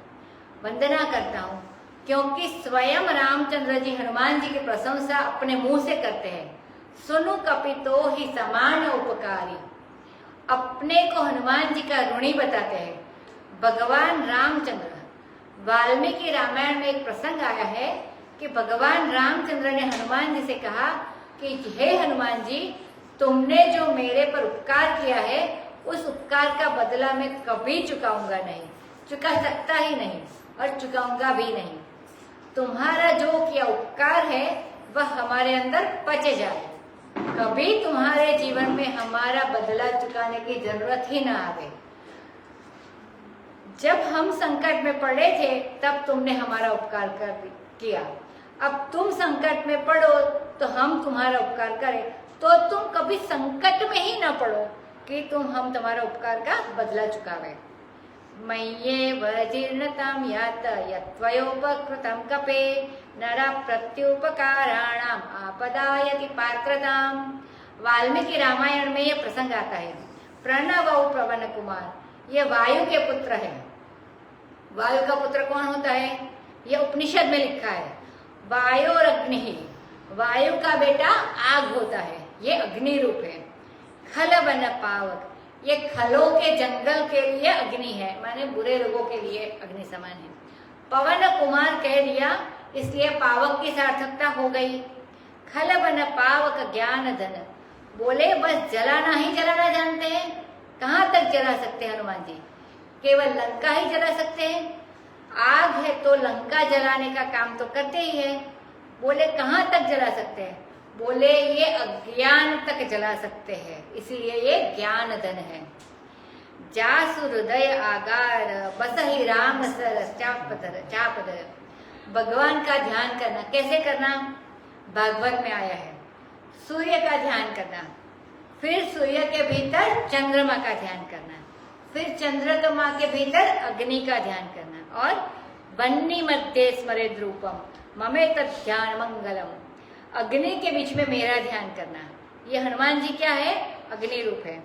वंदना करता हूँ, क्योंकि स्वयं रामचंद्र जी हनुमान जी की प्रशंसा अपने मुंह से करते हैं। सुनु कपितो ही समान उपकारी। अपने को हनुमान जी का ऋणी बताते हैं। भगवान रामचंद्र, वाल्मीकि रामायण में एक प्रसंग आया है कि भगवान रामचंद्र ने हनुमान जी से कहा कि हे हनुमान जी, तुमने जो मेरे पर उपकार किया है उस उपकार का बदला मैं कभी चुकाऊंगा नहीं, चुका सकता ही नहीं और चुकाऊंगा भी नहीं। तुम्हारा जो किया उपकार है वह हमारे अंदर पचे जाए, कभी तुम्हारे जीवन में हमारा बदला चुकाने की जरूरत ही ना आवे। जब हम संकट में पड़े थे तब तुमने हमारा उपकार किया, अब तुम संकट में पड़ो तो हम तुम्हारा उपकार करें, तो तुम कभी संकट में ही ना पड़ो कि हम तुम्हारा उपकार का बदला चुकावे। मय्ये वजीर्णतां यात यत्त्वयोपकृतं कपे नरा प्रत्युपकाराणाम् आपदायति पात्रताम्। वाल्मीकि रामायण में ये प्रसंग आता है। प्रणव पवन कुमार, ये वायु के पुत्र है। वायु का पुत्र कौन होता है? ये उपनिषद में लिखा है। वायु और अग्नि ही, वायु का बेटा आग होता है, ये अग्नि रूप है। खल बन पावक, ये खलों के जंगल के लिए अग्नि है, माने बुरे लोगों के लिए अग्नि समान है। पवन कुमार कह दिया इसलिए पावक की सार्थकता हो गई। खल बन पावक ज्ञान धन, बोले बस जलाना ही जलाना जानते हैं। कहाँ तक जला सकते हैं हनुमान जी? केवल लंका ही जला सकते हैं। आग है तो लंका जलाने का काम तो करते ही है। बोले कहाँ तक जला सकते हैं? बोले ये अज्ञान तक जला सकते हैं, इसलिए ये ज्ञान धन है। जासु हृदय आगार बसहि राम सर चापधर, भगवान का ध्यान करना कैसे करना? भागवत में आया है। सूर्य का ध्यान करना, फिर सूर्य के भीतर चंद्रमा का ध्यान करना, फिर चंद्रमा के भीतर अग्नि का ध्यान करना, और वन्नी मध्य स्मरेद रूपम ममे तत् ध्यान मंगलम, अग्नि के बीच में मेरा ध्यान करना। ये हनुमान जी क्या है? अग्नि रूप है।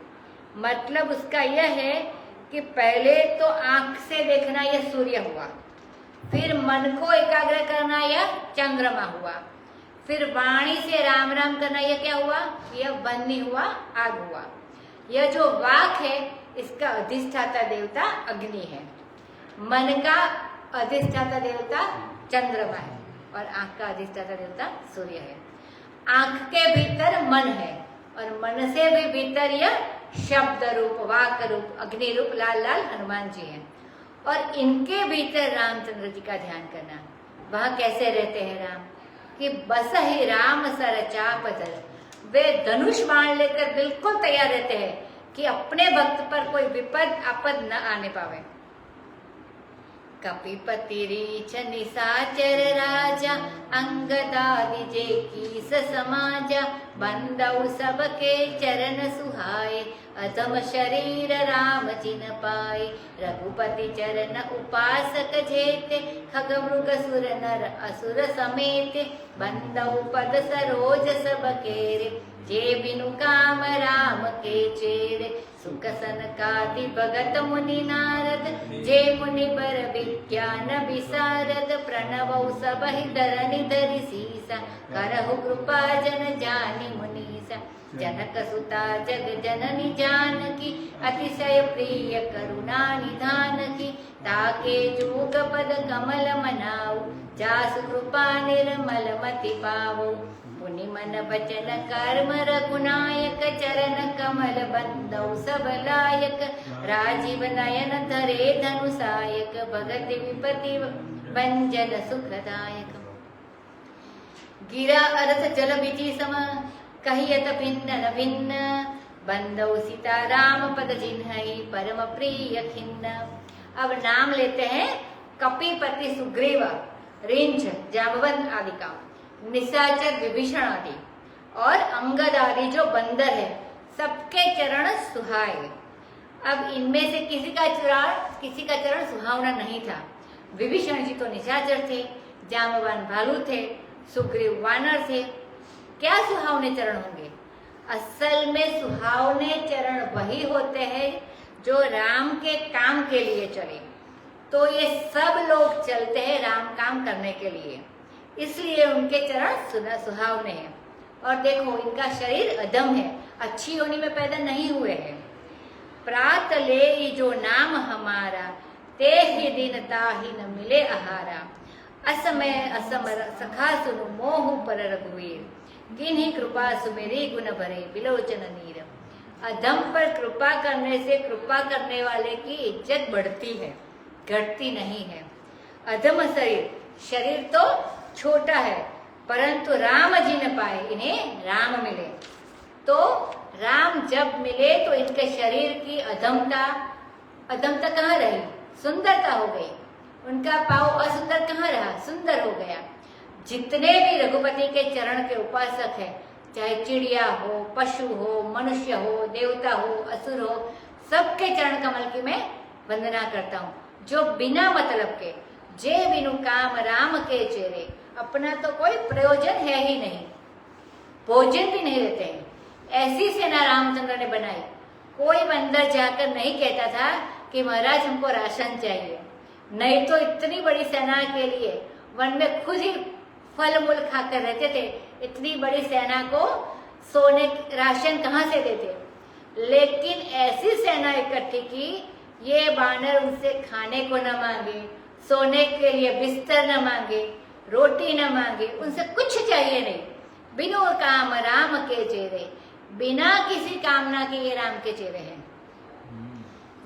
मतलब उसका यह है कि पहले तो आंख से देखना यह सूर्य हुआ, फिर मन को एकाग्र करना यह चंद्रमा हुआ, फिर वाणी से राम राम करना यह क्या हुआ? यह वन्नी हुआ, आग हुआ। यह जो वाक है इसका अधिष्ठाता देवता अग्नि है, मन का अधिष्ठाता देवता चंद्रमा है, और आंख का अधिष्ठाता देवता सूर्य है। आंख के भीतर मन है, और मन से भी भीतर यह शब्द रूप, वाक रूप, अग्नि रूप लाल लाल हनुमान जी हैं। और इनके भीतर रामचंद्र जी का ध्यान करना। वह कैसे रहते हैं राम? कि बस ही राम सर चाप धर, वे धनुष बाण लेकर बिल्कुल तैयार रहते हैं कि अपने भक्त पर कोई विपद आपद न आने पावे। कपिपति रीछ निशाचर राजा, अंगदादि जे कीस समाजा, बंदौ सबके चरण सुहाए, अधम शरीर राम जिन पाए, रघुपति चरण उपासक जेते, खग मृग सुर नर असुर समेत, बंदौ पद सरोज सब केरे, जे बिनु काम राम के चेरे, सुख सनकादि भगत मुनि नारद, जे मुनि बर विज्ञान विसारद, प्रणवौ सबहि धरनि धरि सीसा, करहु कृपा जन जानि मुनीसा, जनक सुता जग जननी जानकी, अतिशय प्रिय करुणा निधान की, ताके जुग पद कमल मनाऊ, जासु कृपा निर्मल मति पावो, पुनि मन वचन कर्म रघुनायक, चरण कमल बंदौ सब लायक, राजीव नयन धरे धनुषायक, भगत विपति भंजन सुखदायक। गिरा अरस जल बिचि सम, कहियत भिन्न न भिन्न, बंदौ सीता राम पद जिन्हई, परम प्रिय खिन्न। अब नाम लेते हैं कपिपति सुग्रीव, रिंच जामवंत आदि का, निशाचर विभीषण आदि, और अंगद आदि जो बंदर है, सबके चरण सुहाए। अब इनमें से किसी का चरण सुहावना नहीं था। विभीषण जी तो निशाचर थे, जामवान भालू थे, सुग्रीव वानर थे, क्या सुहावने चरण होंगे? असल में सुहावने चरण वही होते हैं जो राम के काम के लिए चले। तो ये सब लोग चलते हैं राम काम करने के लिए, इसलिए उनके चरण सुहावने हैं। और देखो इनका शरीर अधम है, अच्छी योनि में पैदा नहीं हुए हैं। प्रात ले जो नाम हमारा, ते ही दिन ताहि न मिले आहारा, असमय असमर सखा सुनु मोहु पर रघुवीर, किन्हीं कृपा सुमेरी गुण भरे बिलोचन नीर। अधम पर कृपा करने से कृपा करने वाले की इज्जत बढ़ती है, घटती नहीं है। अधम शरीर तो छोटा है, परंतु राम जी न पाए, इन्हें राम मिले। तो राम जब मिले तो इनके शरीर की अधमता कहाँ रही? सुंदरता हो गई। उनका पाँव असुंदर कहाँ रहा? सुंदर हो गया। जितने भी रघुपति के चरण के उपासक हैं, चाहे चिड़िया हो, पशु हो, मनुष्य हो, देवता हो, असुर हो, सबके चरण कमल की मैं वंदना करता हूँ। जो बिना मतलब के, जे बिनु काम राम के चेरे, अपना तो कोई प्रयोजन है ही नहीं, भोजन भी नहीं लेते हैं, ऐसी सेना रामचंद्र ने बनाई। कोई बंदर जाकर नहीं कहता था कि महाराज हमको राशन चाहिए, नहीं तो इतनी बड़ी सेना के लिए वन में खुद ही फल मूल खाकर रहते थे। इतनी बड़ी सेना को सोने राशन कहाँ से देते? लेकिन ऐसी सेना इकट्ठी की, ये बानर उनसे खाने को न मांगे, सोने के लिए बिस्तर न मांगे, रोटी न मांगे, उनसे कुछ चाहिए नहीं। बिनो काम राम के चेहरे, बिना किसी कामना के ये राम के चेहरे हैं।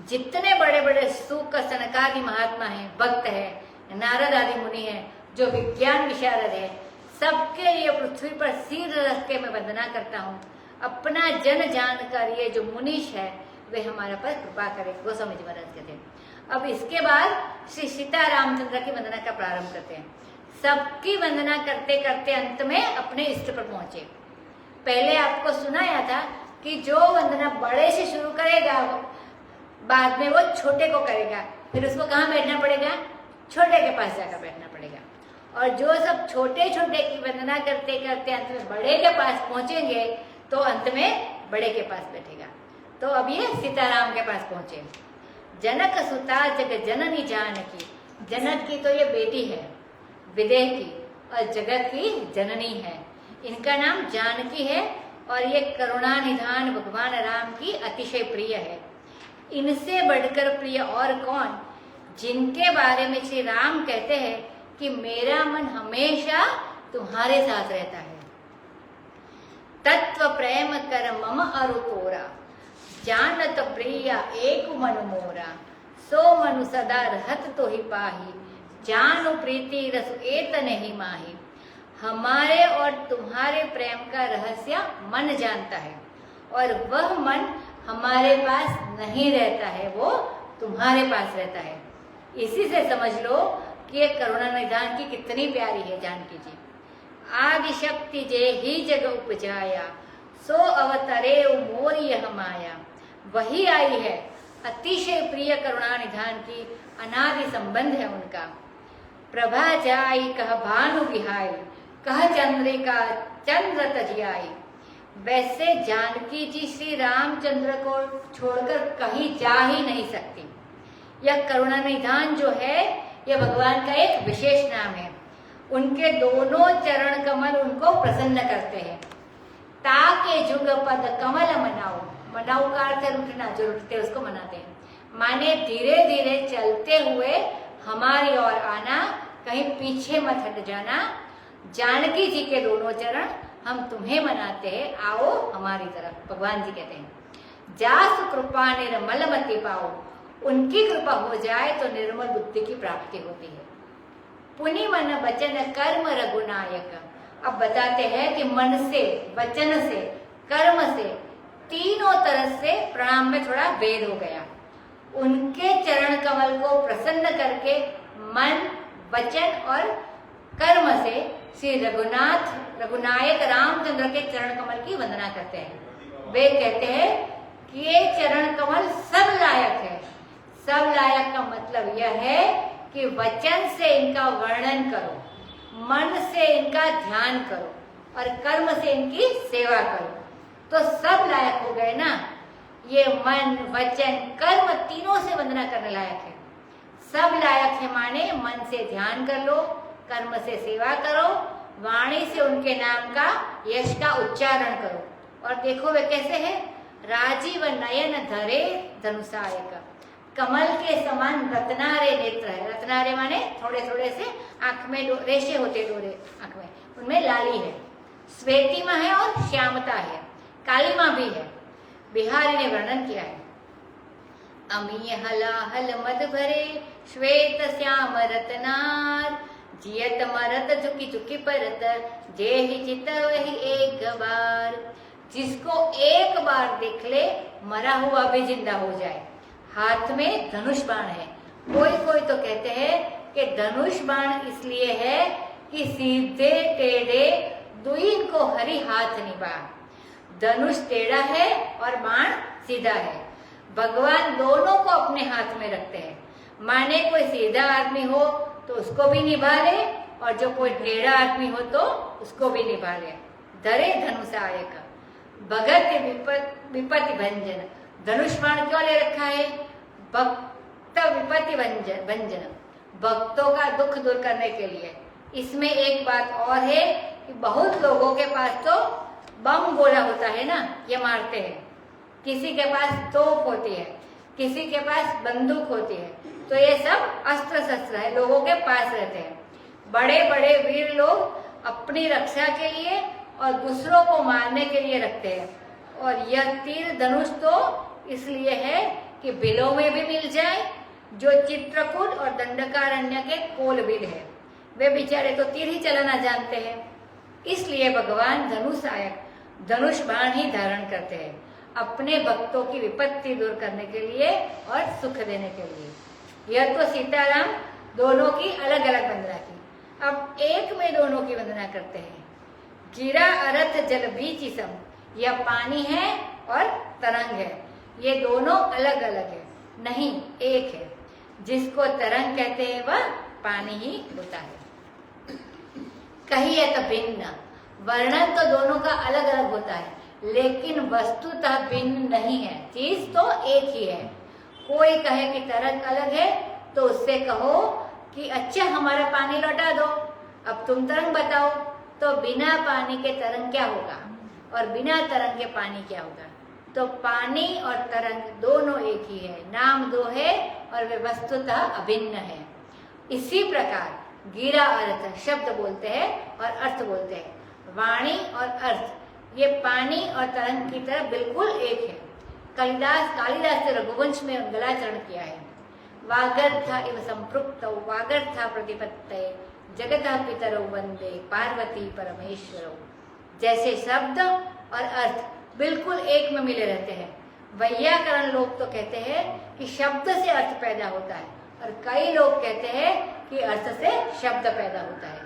जितने बड़े बड़े सूक सनकादि महात्मा हैं, भक्त है, नारद आदि मुनि हैं, जो विज्ञान विशारद है, सबके लिए पृथ्वी पर सिर रख के मैं वंदना करता हूँ। अपना जन जानकर ये जो मुनीष है वे हमारे पर कृपा करे। गोस्वामी जी महाराज कहते हैं। अब इसके बाद श्री सीता रामचंद्र की वंदना का प्रारंभ करते हैं। सबकी वंदना करते करते अंत में अपने इष्ट पर पहुंचे। पहले आपको सुनाया था कि जो वंदना बड़े से शुरू करेगा बाद में वो छोटे को करेगा, फिर उसको कहाँ बैठना पड़ेगा? छोटे के पास जाकर बैठना पड़ेगा। और जो सब छोटे छोटे की वंदना करते करते अंत में बड़े के पास पहुंचेंगे तो अंत में बड़े के पास बैठेगा। तो अब ये सीताराम के पास पहुंचे। जनक सुता जग जननी जानकी, जनक की तो ये बेटी है विदेह की, और जगत की जननी है। इनका नाम जानकी है और ये करुणा निधान भगवान राम की अतिशय प्रिय है। इनसे बढ़कर प्रिय और कौन, जिनके बारे में श्री राम कहते हैं कि मेरा मन हमेशा तुम्हारे साथ रहता है। तत्व प्रेम कर मम अरु तोरा, जानत प्रिय एक मनु मोरा, सो मनु सदा रहत तो ही पाही, जानु प्रीति रसु एत नहीं माही। हमारे और तुम्हारे प्रेम का रहस्य मन जानता है, और वह मन हमारे पास नहीं रहता है, वो तुम्हारे पास रहता है। इसी से समझ लो कि ये करुणा निधान की कितनी प्यारी है जानकी जी। आदि शक्ति जे ही जग उपजाया, सो अवतरे मोरी यह माया। वही आई है, अतिशय प्रिय करुणा निधान की, अनादि संबंध है उनका। प्रभा जाई कह भानु बिहाई, कह चंद्रिका चंद्र तजियाई। वैसे जानकी जी श्री रामचंद्र को छोड़कर कहीं जा ही नहीं सकती। यह करुणा निधान जो है यह भगवान का एक विशेष नाम है। उनके दोनों चरण कमल उनको प्रसन्न करते हैं। ताके जुग पद कमल मनाओ, मनाओ का अर्थ रुकना, जो रुकते उसको मनाते हैं। माने धीरे धीरे चलते हुए हमारी ओर आना, कहीं पीछे मत हट जाना। जानकी जी के दोनों चरण हम तुम्हें मनाते हैं, आओ हमारी तरफ। भगवान जी कहते हैं जास कृपा निर्मल मति पाओ, उनकी कृपा हो जाए तो निर्मल बुद्धि की प्राप्ति होती है। पुनि मन वचन कर्म रघुनायक। अब बताते हैं कि मन से, वचन से, कर्म से, तीनों तरह से प्रणाम में थोड़ा भेद हो गया। उनके चरण कमल को प्रसन्न करके मन, वचन और कर्म से श्री रघुनायक रामचंद्र के चरण कमल की वंदना करते हैं। वे कहते हैं कि ये चरण कमल सब लायक है। सब लायक का मतलब यह है कि वचन से इनका वर्णन करो, मन से इनका ध्यान करो और कर्म से इनकी सेवा करो, तो सब लायक हो गए ना। ये मन, वचन, कर्म तीनों से वंदना करने लायक है। सब लायक है माने मन से ध्यान कर लो, कर्म से सेवा करो, वाणी से उनके नाम का यश का उच्चारण करो। और देखो वे कैसे है, राजीव नयन धरे धनुषायक, कमल के समान रत्नारे नेत्र है। रत्नारे माने थोड़े थोड़े से आंख में रेशे होते, डोरे आंख में, उनमें लाली है। श्वेतिमा है और श्यामता है, कालीमा भी है। बिहारी ने वर्णन किया है, अमीय हलाहल मद भरे श्वेत श्याम रत्नार, जियत मरत चुकी चुकी परत, जे ही चित वही एक बार। जिसको एक बार देख ले मरा हुआ भी जिंदा हो जाए। हाथ में धनुष बाण है। कोई कोई तो कहते हैं कि धनुष बाण इसलिए है कि सीधे टेढ़े दुई को हरि हाथ निभा। धनुष टेढ़ा है और बाण सीधा है। भगवान दोनों को अपने हाथ में रखते हैं। माने कोई सीधा आदमी हो तो उसको भी निभा ले, और जो कोई टेढ़ा आदमी हो तो उसको भी निभा ले। धरे धनुषायक, भगत विपत्ति भंजन। धनुष बाण क्यों ले रखा है? भक्त विपत्ति भंजन, भक्तों का दुख दूर करने के लिए। इसमें एक बात और है कि बहुत लोगों के पास तो बम गोला होता है ना, ये मारते हैं। किसी के पास तोप होती है, किसी के पास बंदूक होती है, तो ये सब अस्त्र शस्त्र है, लोगों के पास रहते हैं। बड़े बड़े वीर लोग अपनी रक्षा के लिए और दूसरों को मारने के लिए रखते हैं। और यह तीर धनुष तो इसलिए है कि बिलों में भी मिल जाए, जो चित्रकूट और दंडकारण्य के कोलबिल है, वे बेचारे तो तीर ही चलाना जानते हैं। इसलिए भगवान धनुष बाण ही धारण करते हैं, अपने भक्तों की विपत्ति दूर करने के लिए और सुख देने के लिए। यह तो सीताराम दोनों की अलग अलग वंदना की। अब एक में दोनों की वंदना करते हैं। गिरा अरथ जल बीच सम, यह पानी है और तरंग है, ये दोनों अलग अलग है, नहीं एक है। जिसको तरंग कहते हैं वह पानी ही होता है। कहिए तो भिन्न, वर्णन तो दोनों का अलग अलग होता है, लेकिन वस्तुतः भिन्न नहीं है, चीज तो एक ही है। कोई कहे कि तरंग अलग है तो उससे कहो कि अच्छा हमारा पानी लौटा दो, अब तुम तरंग बताओ। तो बिना पानी के तरंग क्या होगा और बिना तरंग के पानी क्या होगा? तो पानी और तरंग दोनों एक ही है, नाम दो है और वे वस्तुतः अभिन्न है। इसी प्रकार गिरा अर्थ शब्द बोलते हैं और अर्थ बोलते हैं। वाणी और अर्थ ये पानी और तरंग की तरह बिल्कुल एक है। कालिदास ने रघुवंश में मंगलाचरण किया है। वागर्था इव संपृक्तौ वागर्था प्रतिपत्तये जगतः पितरौ वंदे पार्वती परमेश्वरौ। जैसे शब्द और अर्थ बिल्कुल एक में मिले रहते हैं। वैयाकरण लोग तो कहते हैं कि शब्द से अर्थ पैदा होता है, और कई लोग कहते हैं कि अर्थ से शब्द पैदा होता है।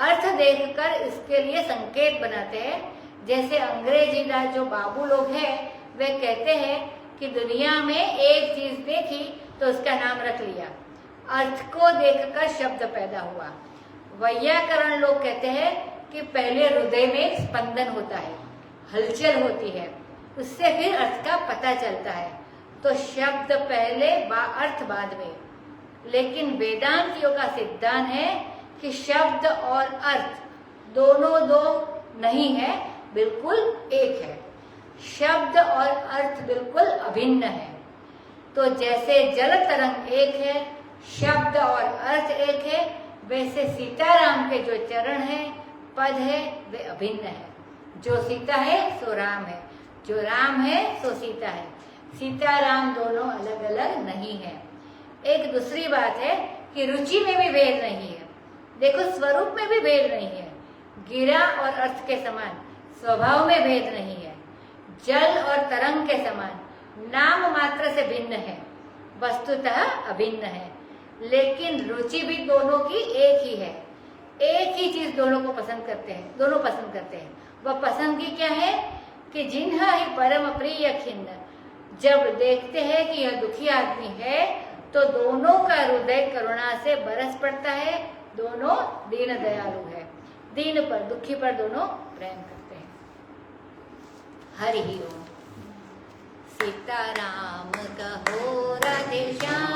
अर्थ देखकर इसके लिए संकेत बनाते हैं। जैसे अंग्रेजी का जो बाबू लोग हैं वे कहते हैं कि दुनिया में एक चीज देखी तो उसका नाम रख लिया, अर्थ को देखकर शब्द पैदा हुआ। वैयाकरण लोग कहते हैं कि पहले हृदय में स्पंदन होता है, हलचल होती है, उससे फिर अर्थ का पता चलता है। तो शब्द पहले अर्थ बाद में। लेकिन वेदांतियों का सिद्धांत है कि शब्द और अर्थ दोनों दो नहीं है, बिल्कुल एक है। शब्द और अर्थ बिल्कुल अभिन्न है। तो जैसे जल तरंग एक है, शब्द और अर्थ एक है, वैसे सीताराम के जो चरण है, पद है, वे अभिन्न है। जो सीता है सो राम है, जो राम है सो सीता है। सीताराम दोनों अलग अलग नहीं है। एक दूसरी बात है कि रुचि में भी भेद नहीं है। देखो स्वरूप में भी भेद नहीं है। गिरा और अर्थ के समान स्वभाव में भेद नहीं है। जल और तरंग के समान नाम मात्र से भिन्न है, वस्तुतः अभिन्न है। लेकिन रुचि भी दोनों की एक ही है। एक ही चीज दोनों को पसंद करते हैं, दोनों पसंद करते हैं। वह पसंद की क्या है कि जिन्हा ही परम प्रिय खिन्न, जब देखते हैं कि यह दुखी आदमी है तो दोनों का हृदय करुणा से बरस पड़ता है। दोनों दीन दयालु है, दीन पर दुखी पर दोनों प्रेम करते हैं। हरि ओम। सीताराम कहो राधे श्याम।